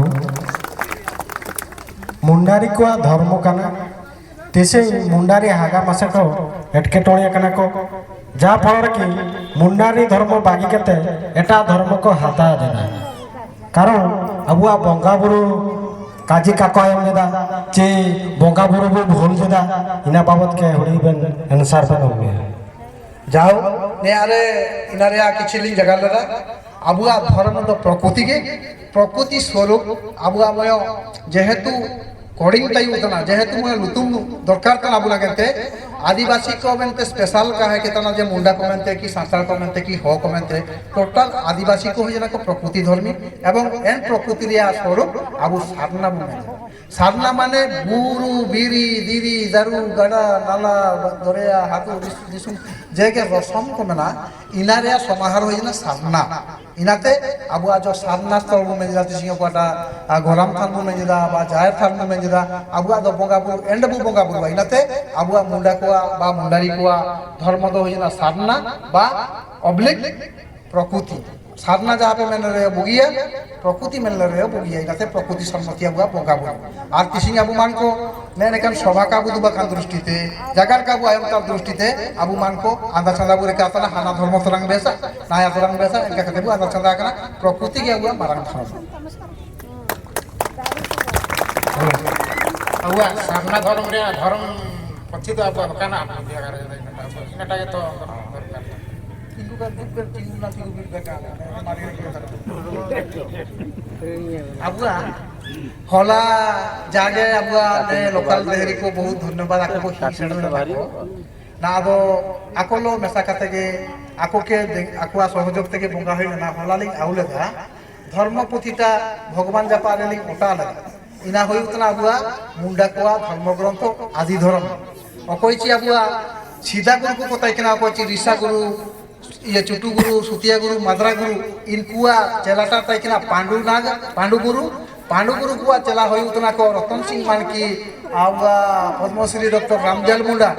मुंडारी को धर्म काना तेसे मुंडारी हागा मासे को एटकेटोड़िया काना को जा फल कि मुंडारी धर्म बागी केते एटा धर्म को हाता देना कारण अबुआ बंगा बुरु काजी काको एम देदा चे बंगा बुरु बु भूल देदा इना बाबत के हुड़ी बेन आंसर बन हो गया जाओ ने आरे इनारे आ किछली जगह लदा अबुआ धर्म तो प्रकृति स्वरूप अबुआ मयो जेहेतु कोडिंग ताई उतना जेहेतु मयो लुतुम दरकार तना अबुला केते आदिवासी को मेनते स्पेशल का है केतना जे मुंडा को मेनते की सांसार को मेनते की हो को मेनते टोटल आदिवासी को होजना को प्रकृति धर्मी एवं एन प्रकृति रिया स्वरूप अबु साधना बुने साधना माने बुरु बिरी दिरी दारू गड़ा नाला दरिया हातु दिसुम जेके रसम को मेना इनारिया समाहार होजना साधना इनाते अबु जो साधना स्थल में जाति सिंह कोटा गोराम थान में जदा बा जायर थान में जदा अबु दो बंगाबुरु एंडबु बंगाबुरु इनाते अबु मुंडा को बा मुंडारी को धर्म दो होजना साधना बा अब्लिक प्रकृति साधना जहाँ पे मैंने रहे बुगिया प्रकृति में रहे बुगिया इनाते प्रकृति सम्मति अबुआ बोगा बोल और किसी अबु मान को मैंने कन शोभा का बुदुबा का दृष्टि थे जगह का आयम का दृष्टि थे अबु मान को आधा चंदा बुरे का था हाना धर्म तरंग बेसा नाया तरंग बेसा इनका कहते हैं आधा चंदा करना प्रकृति के अबुआ मारंग धर्म अबुआ साधना धर्म रे धर्म पछी तो अबुआ काना दिया करे इनटा के तो इनको का दुख कर चिंगू ना चिंगू बिल का मारी अबुआ होला जागे अबुआ ने लोकल देहरी को बहुत धन्यवाद आपको ना अब आकोलो मेसा काते के आको के आकुआ सहयोग থেকে বঙ্গা হই না হলালি আউলে দা ধর্ম পুথিটা ভগবান যা পারেলি ওটা লাগে ইনা হই উতনা আবুয়া মুন্ডা কোয়া ধর্মগ্রন্থ আদি ধর্ম অকইছি আবুয়া सीधा गुरु को पता है कि ऋषा गुरु ये चुटू गुरु सुतिया गुरु मदरा गुरु इनकुआ चलाता तैकना पांडु गुरु को चला हुई उतना को रतन सिंह मान की आवा पद्मश्री डॉक्टर रामदयाल मुंडा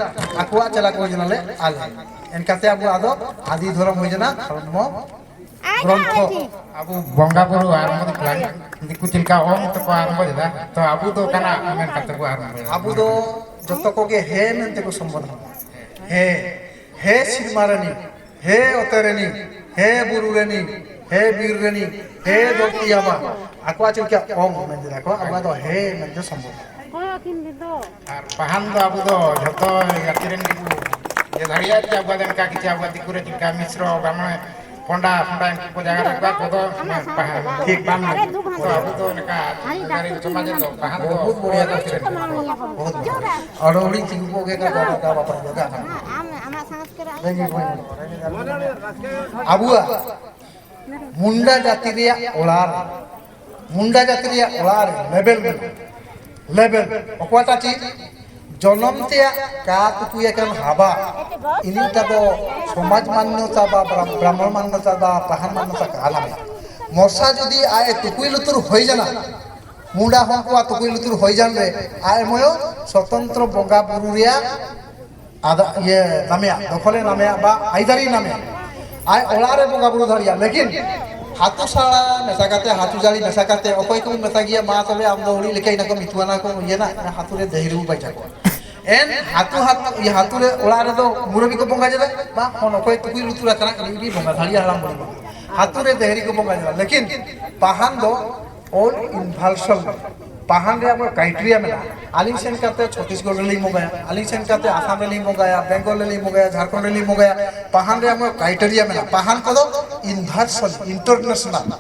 आकुआ चला को जनले आले इनकाते आबु आदो आदि धर्म हो जना धर्म ग्रंथ अबु बंगा गुरु आरंभ प्लान दिकु चिलका ओम तो आरंभ जदा तो अबु तो काना मेन काते को आरंभ आबु दो जत को के हे मेनते को संबोधन हे सिरमारानी हे अतरेनी हे बुरुरेनी हे बीररेनी हे दोतियाबा आकुआ चिलका ओम मेन देखो आबु तो हे मेनते संबोधन और पहान दो अबु दो जतो यातिरेन दिकु ये धड़िया के अबु देन का कि अबु दिकुरे चिलका मिश्र ब्राह्मण पंडा को जगह रखबा को तो ठीक बाम तो अबु तो नका गारी समाज तो पहान तो बहुत बढ़िया यातिरेन बहुत और ओड़ी चिंगो के का बापा लगा आबुआ मुंडा जाति रिया ओलार लेवल अकवाटा ची जनम ते का तुकुया कन हाबा इनिटा दो समाज मान्यता बा ब्राह्मण मान्यता बा पहान मान्यता काला में मर्सा जदि आए तुकुई लुतुर होई जाना मुंडा हमको तुकुई लुतुर होई जान रे आए मयो स्वतंत्र बंगा बुरुरिया आदा ये नामिया दखले नामिया बा आइदारी नामिया आए ओलारे बंगा बुरु धरिया लेकिन हाथू साड़ा मेसा करते हाथू जाली मेसा करते अकोय को मेसा गिया मा तबे आम दौड़ी लेके इना को मिथुआना को ये ना हाथू रे देहिरु बैठा को एन हाथू ये हाथू रे ओलारे दो मुरबी को बंगा जदा बा कोन अकोय तुकुई लुतुरा कना इनी बंगा धारिया हलाम बोली हाथू रे देहिरी को बंगा जदा लेकिन पहान दो ऑल इनभाल्सन पहान रे अब क्राइटेरिया में आलिंग सेन करते छत्तीसगढ़ रे मोगाया आलिंग सेन करते आसाम रे मोगाया बेंगल रे मोगाया झारखंड रे मोगाया पहान रे अब क्राइटेरिया में पहान को दो इनभार्सन इंटरनेशनल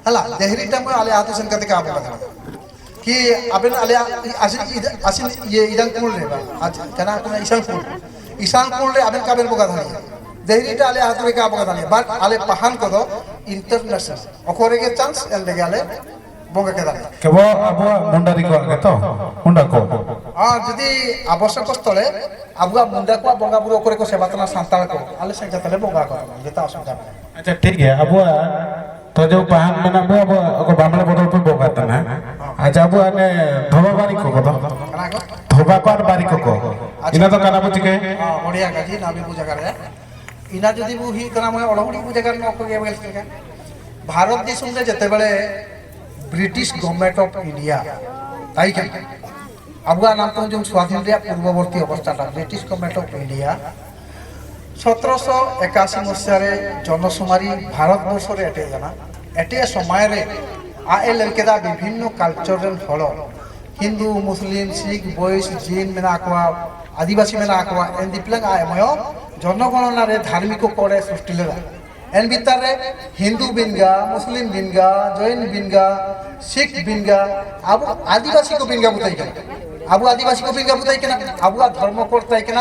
हला देहरी टाइम आले आतु सेन करते का बोला कि अबेन आले आसिन ये इदान कुल रे आज जना को ईशान कुल रे अबेन का बेन बोगा धानी देहरी टा आले आतु रे का बोगा धानी बट आले पहान को दो इंटरनेशनल अकोरे के चांस एल दे गाले बोगा के दानी केवल अब मुंडारी को आगे तो मुंडा को जदि आवश्यक स्थले आबुआ मुंडा को बंगा बुरो करे को सेवातना सांताल को आले से जतले बंगा को जेता असुविधा अच्छा ठीक है अब तो जो पहान में ना अब को बामले बदल पे बोगाता ना आज अब ने धोबा बारी को तो कना को धोबा को बारी को इना तो काना बुझ के ओडिया गाजी नामी पूजा करे इना जदि बु ही कना में ओडोडी पूजा करे न को गेबेल के भारत देश में जते बेले ब्रिटिश गवर्नमेंट ऑफ इंडिया ताई के अबुआ नाम तो जो स्वाधीन रे पूर्ववर्ती अवस्थाटा ब्रिटिश गवर्नमेंट ऑफ इंडिया 1781 मसीह जनसुमारी भारत वर्ष रे एटे जाना एटे समय रे आए ललकेदा विभिन्न कल्चरल हलो हिंदू मुस्लिम सिख बॉयज जीन मेना कोआ आदिवासी मेना कोआ एन दिप्लंग आए मयो जनगणना रे धार्मिक कोडे सृष्टि लेला एन भीतर रे हिंदू बिनगा मुस्लिम बिनगा जैन बिनगा सिख बिनगा अब आदिवासी को बिनगा बुताई के अब आदिवासी को बिनगा बुताई के अब धर्म कोड ताई के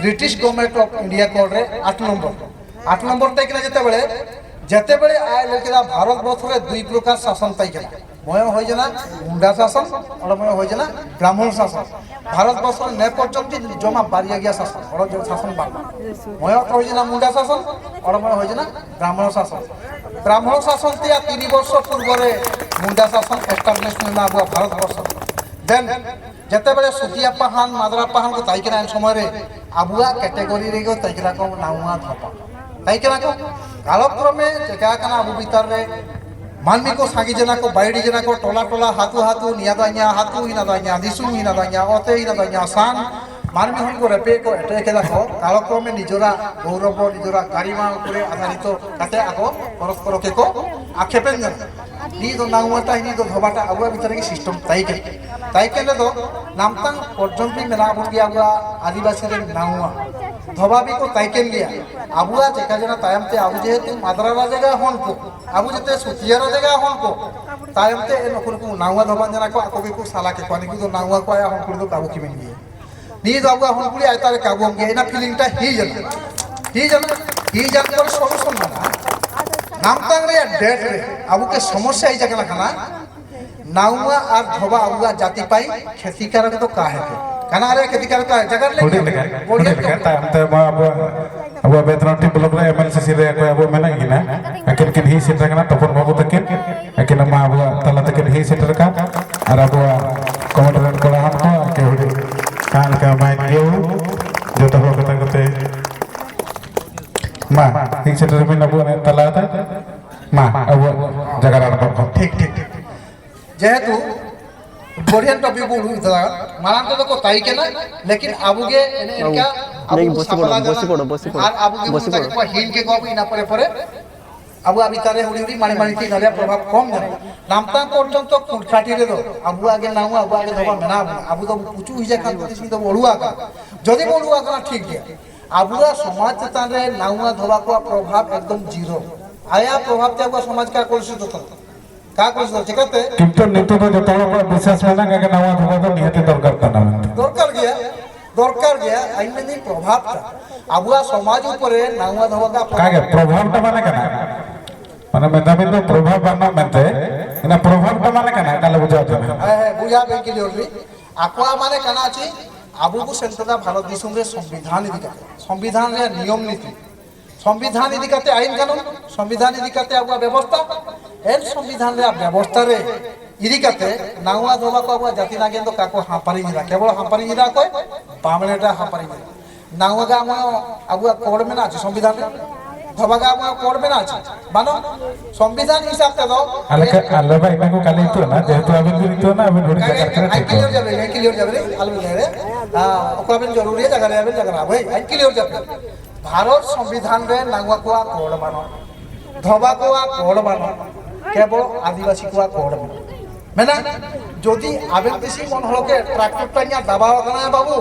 British government of India code रे 8 नंबर ताई के जते बेले आए लेकेदा भारत वर्ष रे दुई प्रकार शासन ताई के मय होय जना मुंडा शासन और मय होय जना ब्राह्मण शासन भारत वर्ष ने पर्यंत जमा बारिया गया शासन और जो शासन बा मय तो होय जना मुंडा शासन और मय होय जना ब्राह्मण शासन तिया 3 वर्ष पूर्व रे मुंडा शासन एस्टैब्लिश में आबुआ भारत वर्ष देन जते बेले सुतिया पहान मादरा पहान को ताई के समय रे आबुआ कैटेगरी रे को ताई के को नाउआ धपा ताई के को কালক্রমে চেকা কানা আবু বিতার রে মানমি কো সাগি জেনা কো বাইডি জেনা কো টলা টলা হাতু হাতু নিয়া দাইয়া হাতু হিনা দাইয়া দিসু হিনা দাইয়া অতে হিনা দাইয়া সান মানমি হন কো রেপে কো এটে কেলা কো কালক্রমে নিজরা গৌরব নিজরা গারিমা উপরে আধারিত কাতে আগো পরস্পরকে কো আক্ষেপেন জানা নি তো নাউমাটা নি তো ধবাটা আগুয়া ভিতরে কি সিস্টেম তাই কেলে তো নামতাং পর্যন্ত মেলা বন গিয়া আগুয়া আদিবাসী রে নাউয়া ধবাবি কো তাইকেন লিয়া আবুয়া চেকা জেনা তায়ামতে আবু যেহেতু মাদ্রারা জায়গা হন কো আবু যেতে সুতিয়ারা জায়গা হন কো তায়ামতে এ নকুল কো নাউয়া ধবান জেনা কো আকো কো সালা কে কোনি কো নাউয়া কো আয়া হন কো কাবু কিমেন গিয়ে নি আবুয়া হন কুলি আই তারে কাবু গিয়ে না ফিলিংটা হি জানা করে সলিউশন না নামতাং রে ডেট রে আবুকে সমস্যা এই জায়গা খানা নাউয়া আর ধবা আবুয়া জাতি পাই ক্ষতিকারক তো কাহে কানা রে ক্ষতিকারক জায়গা ᱦᱩᱰᱤᱧ ᱞᱮᱠᱟ ᱛᱟᱭᱚᱢ ᱛᱮ ᱟᱵᱚ ᱵᱮᱛᱱᱚᱴᱤ ᱵᱞᱚᱠ ᱨᱮ MLCC ᱨᱮ ᱚᱠᱚᱭ ᱟᱵᱚ ᱢᱮᱱᱟᱜ ᱠᱤᱱᱟ ᱟᱹᱠᱤᱱ ᱠᱤᱱ ᱦᱤ ᱥᱮᱴᱮᱨ ᱠᱟᱱᱟ ᱛᱚᱯᱚᱱ ᱵᱟᱹᱵᱩ ᱛᱟᱹᱠᱤᱱ ᱟᱹᱠᱤᱱ ᱢᱟ ᱟᱵᱚᱣᱟᱜ ᱛᱟᱞᱟ ᱛᱮᱠᱤᱱ ᱦᱤ ᱥᱮᱴᱮᱨ ᱠᱟᱱ ᱟᱨ ᱟᱵᱚᱣᱟᱜ ᱠᱚᱢᱟᱱᱰᱟᱨ ᱨᱮᱱ ᱠᱚᱲᱟ ᱦᱚᱸ ᱠᱚ ᱟᱨ ᱠᱮ ᱦᱩᱰᱤᱧ ᱠᱟᱱ ᱞᱮᱠᱟ ᱢᱟᱭ ᱜᱮᱣ ᱡᱚᱛᱚ ᱦᱚᱲ ᱠᱟᱛᱮ ᱠᱟᱛᱮ ᱢᱟ ᱦᱤ ᱥᱮᱴᱮᱨ ᱵᱤᱱ ᱟᱵᱚᱣᱟᱜ ᱛᱟᱞᱟ ᱛᱮ ᱢᱟ ᱟᱵᱚᱣᱟᱜ ᱡᱟᱭᱜᱟ ᱨᱮ ᱨᱟᱠᱟᱵ ঠিক যেহেতু बढ़िया टॉपिक बोलू इतना माना तो को ताई के ना लेकिन आबुगे इनका नहीं, आबु बसी सफला पड़ो, जन बसी पड़ो। और आबुगे बोलता को हिल के को इना परे परे आबु अभी तारे हुडी हुडी मानी मानी थी नलिया प्रभाव कम जाने नामता पर्यंत कुलखाटी रे दो आबु आगे नाउ आबु आगे धबा मेना आबु तो पुचू हिजा खान पति तो बोलुआ का जदी बोलुआ का ठीक गया आबुआ समाज चेतन रे नाउआ धबा को प्रभाव एकदम जीरो आया प्रभाव ते आबुआ समाज का कोशिश होता का कोशिश चिकते কিন্তু নিতো তো যত বড় বিশ্বাস মেনা কাকে নাওয়া ধোবা তো নিহাতি দরকার কানা দরকার গিয়া আইনে প্রভাবটা আবুয়া সমাজ উপরে নাউয়া ধবাকা কাকে প্রভাবটা মানে কেন মানে মেধাবী তো প্রভাব বানা মেতে না প্রভাবটা মানে কেন কালে বুঝাও না হ্যাঁ বুঝা বে ক্লিয়ারলি আকোয়া মানে কানা আছে আবুকু সেন্ট্রাল ভারত দিশমের সংবিধান ইদিকাতে সংবিধান রে নিয়ম নীতি সংবিধান ইদিকাতে আইন কানুন সংবিধান ইদিকাতে আবুয়া ব্যবস্থা এর সংবিধান রে ব্যবস্থা রে ইদিকাতে নাউয়া ধবাকা আবুয়া জাতি না কিন্তু কাকো হাঁপারি নিরা কেবল হাঁপারি নিরা কয় বামনেটা হাঁপারি নিরা নাউয়া আমা আবুয়া কোড মেনা আছে সংবিধান রে ধবাকা আমা কোড মেনা আছে বানো সংবিধান হিসাব তে দাও আল্লাহ ইনাকো কালে তো না যেহেতু আমি তো না আমি ধরে জায়গা করে আই ক্লিয়ার যাবে আলবে রে ওকরাবেন জরুরি জায়গা রে জায়গা ভাই আই ক্লিয়ার যাবে ভারত সংবিধান রে নাউয়া কোয়া কোড বানো ধবা কোয়া কোড বানো কেবল আদিবাসী কোয়া কোড বানো মেনা যদি আবেন বেশি মন হলকে ট্রাক্টর টাইয়া দাবা কানা বাবু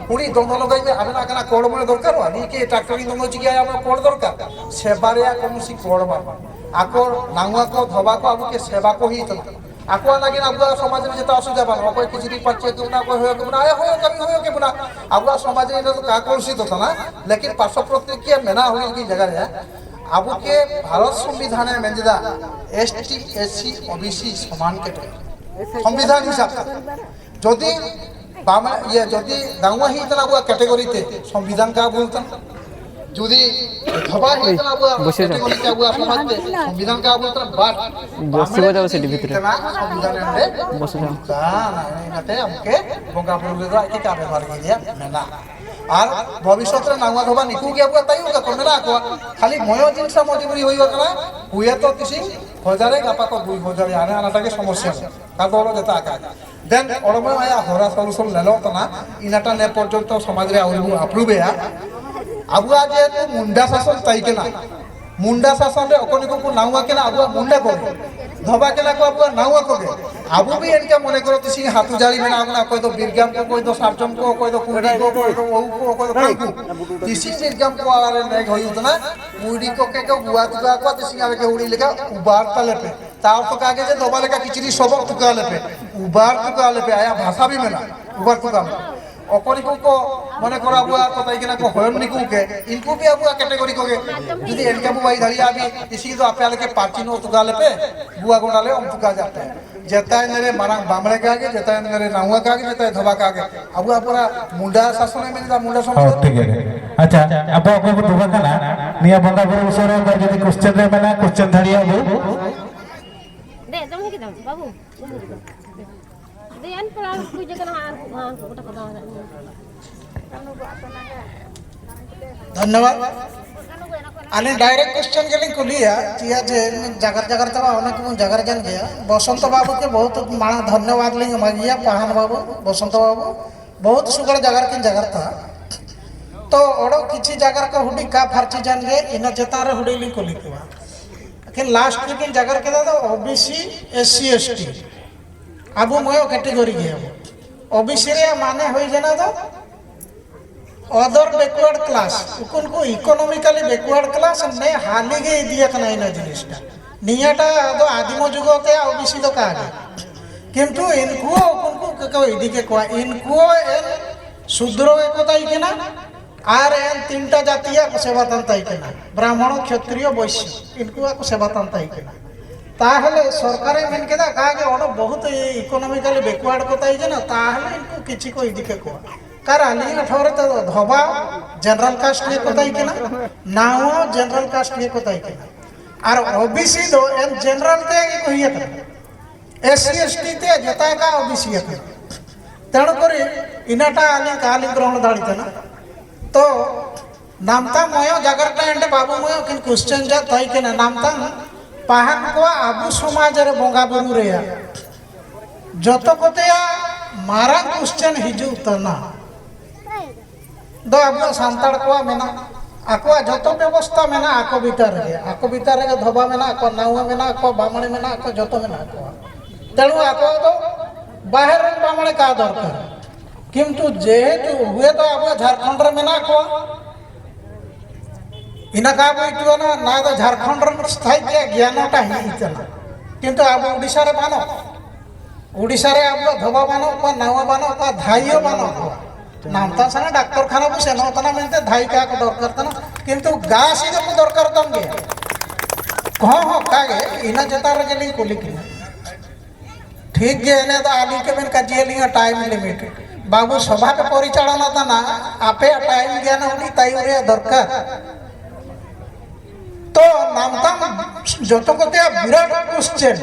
পুরি দঙ্গ লগাইবে আবেন আকানা কোড মনে দরকার আনি কি ট্রাক্টর দঙ্গ চিকি আমরা কোড দরকার সেবারে কোনসি কোড বানো আকর নাউয়া কো ধবা কো আবুকে সেবা কো হি তন আকোয়া লাগিন আবুয়া সমাজে যেটা অসুবিধা বানো অকয় খিচুড়ি পাচ্ছে কেউনা কই হয় কেউনা আয় হয় কবি হয় কেউনা আবুয়া সমাজে এটা তো কা কলসিত তো না लेकिन পার্শ্ব প্রতিক্রিয়া মেনা হই কি জায়গা রে আবুকে ভারত সংবিধানের মেনজিদা এসটি এসসি ওবিসি সমান কেটে সংবিধান হিসাব যদি বামা ইয়ে যদি দাউয়া হি ইতনা আবুয়া ক্যাটাগরিতে সংবিধান কা বলতেন যদি ধবা হি ইতনা আবুয়া ক্যাটাগরিতে আবুয়া সমাজে সংবিধান কা বলতেন বাট বসে যাও সেটি ভিতরে সংবিধানের রে বসে যাও না এটাতে আমাকে বঙ্গা বলে দাও কি কা ব্যবহার করিয়া মেনা আর ভবিষ্যতে নাউয়া ধবা নিকু গিয়া বুয়া তাই হোগা কমে না কোয়া খালি ময় জিনিসটা মজবুরি হইবা কানা হুয়া তো কিছু হজারে গাপা কো 2000 আনে আনাটাকে সমস্যা তা বলো যেটা আকা দেন অরমে আয়া হরা সলিউশন লেলো তো না ইনাটা নে পর্যন্ত সমাজরে আপ্রুভে আবুয়া যে মুন্ডা শাসন তাই কেনা মুন্ডা শাসন রে অকনিকো কো নাউয়া কেনা আবুয়া মুন্ডা কো ধবা কেনা কো আবুয়া নাউয়া কো আবু বি এনকা মনে করো তিসি হাতু জারি মেনা আগনা কই তো বীরগাম কো কই তো সারজম কো কই তো কুড়ি কো কই তো ওউ কো কই তো কাকু তিসি বীরগাম কো আরে নাই হই তো না কুড়ি কো কে কো গুয়া তুকা কো তিসি আরে কে উড়ি লেখা উবার তালেপে তাও তো কাগে যে ধবা লেখা কিচরি সবক তুকা লেপে উবার তুকা লেপে আয়া ভাষা বি মেনা উবার তুকা অকরিকো কো মনে করো আবুয়া তো তাই কেনা কো হয়ন নিকু কে ইনকু বি আবুয়া ক্যাটাগরি কো গে যদি এনকা বুয়াই ধরি আবি ইসি তো আপে আলে के पाचिनो तुका लेपे बुआ गोडाले हम तुका जाते हैं जेता नरे मारा बामळे का आगे जेता नरे नाउआ का आगे जेता धबा का आगे अबुआ पूरा मुंडा शासन में जा मुंडा हाँ संबंध ठीक है अच्छा अब आपको दुबा का ना निया बंगा बरो सर अगर यदि क्वेश्चन रे मैंने क्वेश्चन धरिया हो दे तुम ही किधर बाबू दे अन पर कोई जगह हां गोटा पता धन्यवाद आलिंग डायरेक्ट क्वेश्चन के कुलिया चिया जे जगर जगर तक अनेक जगर जान गया बसंत बाबू के बहुत माना धन्यवाद लिंग मागिया पाहन बाबू बसंत बाबू बहुत सुगड़ जगर किन जगर था तो ओडो किछि जगर का हुडी का फर्ची जान गए इन जतार हुडी लिंग कुली केवा लेकिन लास्ट किन जगर के तो ओबीसी एससी एसटी अब मयो कैटेगरी गया ओबीसी रे माने होई जना तो अदर बैकवर्ड क्लास उनको इकोनॉमिकली बैकवर्ड क्लास ने हाली के दिया कना इन जिनिसटा नियाटा तो आदिम जुग के ओबीसी तो का किंतु इनको उनको को इदी के को इनको एन शूद्र एकताई केना आर एन तीनटा जातिया को सेवातंताई केना ब्राह्मण क्षत्रिय वैश्य इनको को सेवातंताई केना ताहले सरकार मेन केदा का के ओडो बहुत इकोनॉमिकली बैकवर्ड कोताई जे ना ताहले इनको किछि को इदी के को कार आली अठौरे तो धोबा जनरल कास्ट के कोताई केना नाओ जनरल कास्ट के कोताई केना आर ओबीसी दो एन जनरल ते कहिया कर एससी एसटी ते जता का ओबीसी के तेणु करी इनाटा आली काली ग्रहण दाड़ीते ना तो नामता मयो जागरटा एंडे बाबू मयो किन क्वेश्चन जा तई केना नामता पाहन को आबू समाज रे बोंगा बुरु रे जतो कोतेया मारा क्वेश्चन हिजु तना दो अब सांताड़ को मेना आको जतो व्यवस्था मेना आको भीतर रे धोबा मेना आको नाउआ मेना आको बामणे मेना आको जतो मेना आको तेणु आको तो बाहर बामणे का दरकार किंतु जेहेतु हुए तो अब झारखंड रे मेना आको इना का बैठो ना ना तो झारखंड रे स्थायी के ज्ञानटा ही चला किंतु अब ओडिसा रे बानो ओडिसा रे अब धोबा बानो को नाउआ बानो को धाइयो बानो नामता साना डॉक्टर खाना को सेनो तना मेनते धाई का को दरकार तना किंतु गासी को दरकार तम गे हो कागे इना जतार गेली कोली की ठीक गे ने तो आली के मेन काजियली टाइम लिमिट बाबू सभा के परिचालना तना आपे टाइम ज्ञान होनी ताई रे दरकार तो नामता जतो कोते विराट क्वेश्चन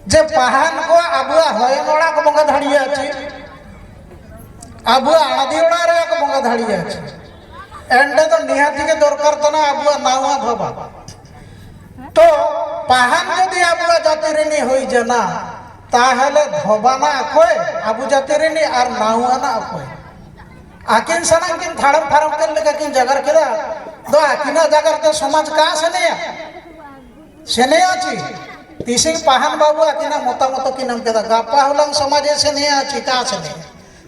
जे पाहान को आबुआ हयमोड़ा को बंगा धाड़िया अछि आबुआ आदिओड़ा रे को बंगा धाड़िया अछि एंडे तो निहाती के दरकार तना आबुआ नावा धोबा तो पाहान यदि आबुआ जाति रे नि होई जना ताहले धोबा ना अकोय आबु जाति रे नि आर नावा ना अकोय आकिन सना किन थाड़म फारम कर लेका किन जगर केदा दो आकिना जगर ते समाज का सेने अछि तीसिंग पाहन बाबू आकिना मोता की नाम केदा गापा हुलंग समाज सेने अछि का सेने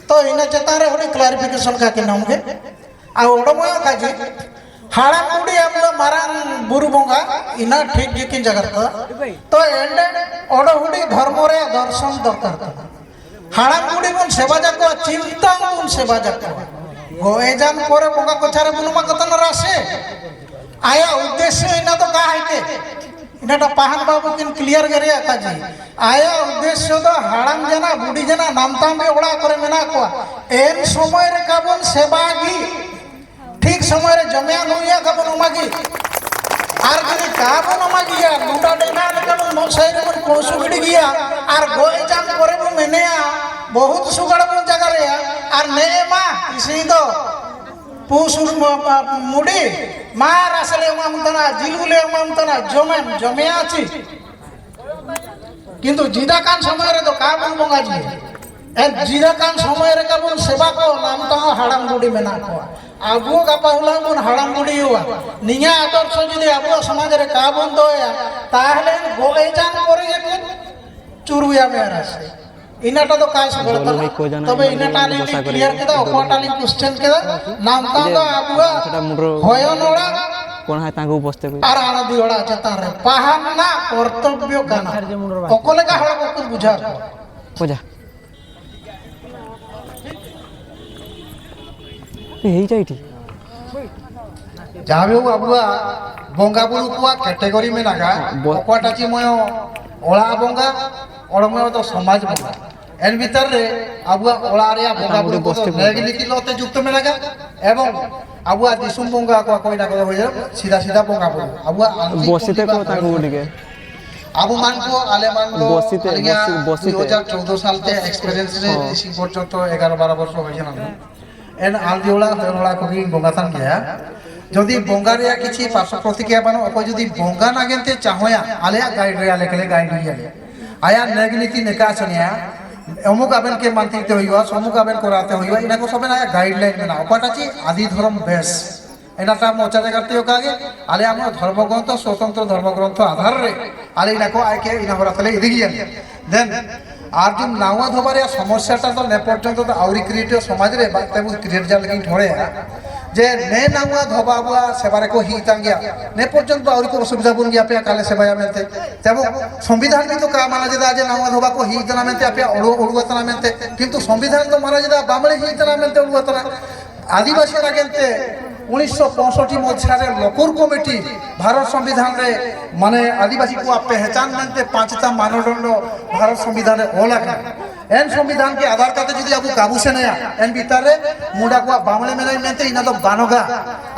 तो इन चतारे होडी क्लैरिफिकेशन का के नाम के आ ओडमय काजी हाड़ा मुडी आबुआ मारान बुरु बोंगा इना ठीक जे किन जगर तो एंडे ओडो हुडी धर्म रे दर्शन दरकार हाड़ा मुडी बन सेवा जाको चिंता बन सेवा जाको गोएजान परे बोंगा कोछारे बुनुमा कतन रासे आया उद्देश्य इना तो का है इनाटा पाहन बाबू किन क्लियर करे काजी आया उद्देश्य तो हाड़ाम जना बुडी जना नामताम रे ओड़ा करे मेना को एन समय रे काबन सेवागी ठीक समय रे जमिया नोया काबन उमागी आर जने काबन उमागिया लुंडा डेना रे काबन मोसाई रे कोसु गिडी गिया आर गोए जान करे बु मेनेया बहुत सुगड़ बन जगह रे आर नेमा इसी तो पुसुर मुडी मार असले मामतना जिलुले मामतना जमिया अछि किंतु जिदा कान समय रे तो काबन बंगा जी ए जिदा कान समय रे काबन सेवा को नाम तो हाड़ाम गुडी मेना को आबु का पाहुला मन हाड़ाम गुडी हुआ निया आदर्श जदि आबु समाज रे काबन दोया ताहले गोए जान करे एक चुरुया मेरास इनाटा तो काय सगळता तबे इनाटा ने क्लियर केदा ओकोटाली क्वेश्चन केदा नाम ता तो आबु होयनोड़ा कोन है तांगु बसते कोई आर आना दिओड़ा जता रे पाहन ना कर्तव्य काना ओकोले का हळ को बुझा बुझा हेई जाईटी जाबे आबुआ बोंगा बुरु को कैटेगरी में लगा ओकोटा ची मयो ओळा बोंगा ओळमयो तो समाज बोंगा एन भीतर रे आबुआ ओळा रे बोंगा बुरु को नेगलिटी लते युक्त में लगा एवं आबुआ दिसुम बोंगा को कोइना को हो सीधा सीधा बोंगा बुरु आबुआ बसिते को तांगु डिगे आबु मान को आले मान को बसिते 2014 साल ते एक्सपीरियंस रे इसी पर्यंत 11-12 वर्ष हो जाना एन आलदिओला होळा को भी बोंगातान गया যদি বঙ্গা রে কিছু পার্শ্ব প্রতিক্রিয়া বানো অকয় যদি বঙ্গা না গেনতে চাহয়া আলেয়া গাইড রে আলে কেলে গাইড রে আয়া নেগনীতি নেকা আছনিয়া অমুক আবেনকে মানতে হইবা সমুক আবেন করাতে হইবা ইনাকো সবে না গাইডলাইন মেনা অপাটাচি আদি ধর্ম বেশ এনাটা মজা জায়গাতে কাগে আলে আমার ধর্মগ্রন্থ স্বতন্ত্র ধর্মগ্রন্থ আধার রে আলে ইনাকো আইকে ইনা হরাতলে ইদিগিয়া দেন আর যদি নাওয়া ধবারে সমস্যাটা তো নে পর্যন্ত তো আউরি ক্রিয়েটিভ সমাজরে বাতে ক্রিয়েট যা লাগি ঠোরে যে নে নাওয়া ধবাবুয়া সেবারে কো হিতাং গিয়া নে পর্যন্ত আউরি কো অসুবিধা বুন গিয়া পে কালে সেবায়া মেতে তেমন সংবিধান তো কা মানা যেদা যে নাওয়া ধবা কো হিতনা মেতে আপে অড়ুগতনা মেতে কিন্তু সংবিধান তো মানা যেদা বামলে হিতনা মেতে অড়ুগতনা আদিবাসী রাগেনতে 1965 মধ্যে লকুর কমিটি ভারত সংবিধানে মানে আদিবাসী को पहचान मानते पांचटा मानदंड भारत संविधान ओलाखा एन संविधान के आधार करते যদি আবু কাবু से नया एन ভিতরে মুডা को বামলে মেলাই মেতে ইনা তো বানগা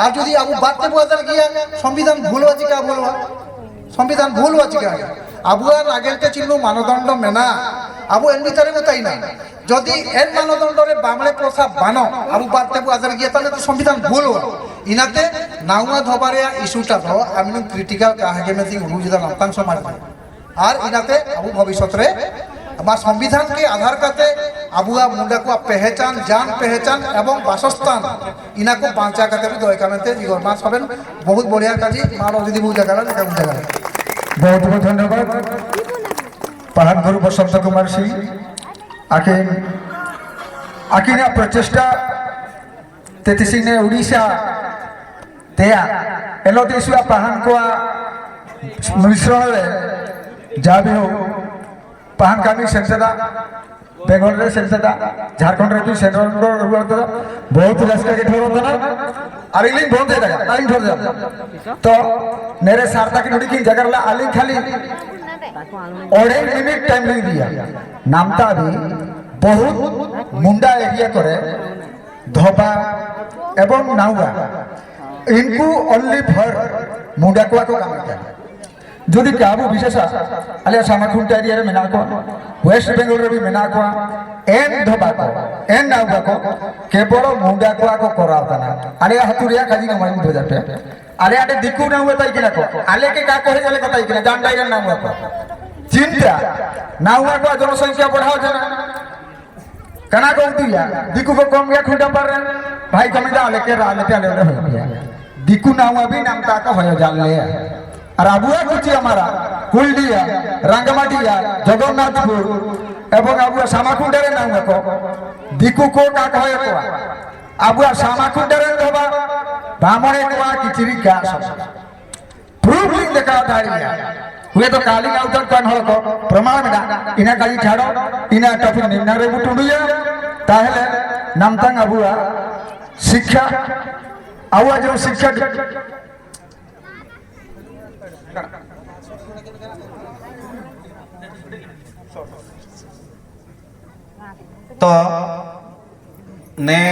আর যদি আবু বাতে বদল গিয়া সংবিধান ভুল আছে কা বলবা সংবিধান ভুল আছে কা আবু আর আগেলতে চিহ্ন মানদণ্ড মেনা আবু এন ভিতরে মতাই না যদি এর মানদণ্ডরে বামলে প্রথা বানো আবু বাতে বদল গিয়া তাহলে তো সংবিধান ভুল ইনাতে নাওয়া ধবারে ইস্যুটা তো আমি ক্রিটিক্যাল কাহাগে মেতি উরুজদা নাতাং সমাজ আর ইনাতে আবু ভবিষ্যৎরে বা সংবিধান के आधार करते আবুয়া মুন্ডা को पहचान जान पहचान এবং বাসস্থান ইনাকো বাঁচা করতে भी দয়কা মেতে ইগর মা সবেন বহুত বড়িয়া কাজি মার যদি বুঝা গেল দেখা বুঝা গেল बहुत बहुत धन्यवाद पहाड़ गुरु बसंत कुमार सिंह आकिना प्रचेष्टा तेतिसिने उड़ीसा तेया एलो देशुआ पहान को मिश्रण रे जाबे हो पहान कामी सेंसदा बेंगल रे सेंसदा झारखंड रे भी सेंट्रल हुआ तो बहुत रास्ता के ठोर होता ना अरिलिंग बहुत दे देगा टाइम ठोर दे तो मेरे सारता की नोटी की जगह ला आलिंग खाली और 1 मिनट टाइम नहीं दिया नामता भी बहुत मुंडा एरिया करे धोबा एवं नाउगा इनको ओनली फॉर मुंडा को काम करता যদি কাবু বিশেষা আলিয়া সামাখুন্টা এরিয়ারে মেনা কো ওয়েস্ট বেঙ্গল রে মেনা কো এন ধবা কো এন নাউগা কো কেবল মুন্ডা কো করাওতা না আলিয়া হাতুরিয়া কাজি নমাই মুধ যাতে আলিয়া আটে দিকু নাউগা তাই কিনা কো আলে কে কা করে গেলে কথাই কিনা জান ডাইরেন নাউগা কো চিন্তা নাউগা কো জনসংখ্যা बढ़ाओ जना कना को दिया दिकु को कम गया खुंडा पर भाई कमिदा आले के आले हो गया दिकु नाउगा भी नामता का होय जान ले और आबुआ कुछ हमारा कुलडिया रंगमाटिया जगन्नाथपुर एवं आबुआ सामाकुंडारे नाम को दिकु को का कहे को आबुआ सामाकुंडारे धोबा बामणे को किचिरी का प्रूफ लिंग देखा दाड़िया हुए तो काली आउटर कौन हो को प्रमाण में इना काली छाड़ो इना टॉपिक निम्ना रे बुटुंडिया ताहले नामतांग आबुआ शिक्षा आबुआ जो शिक्षा तो ने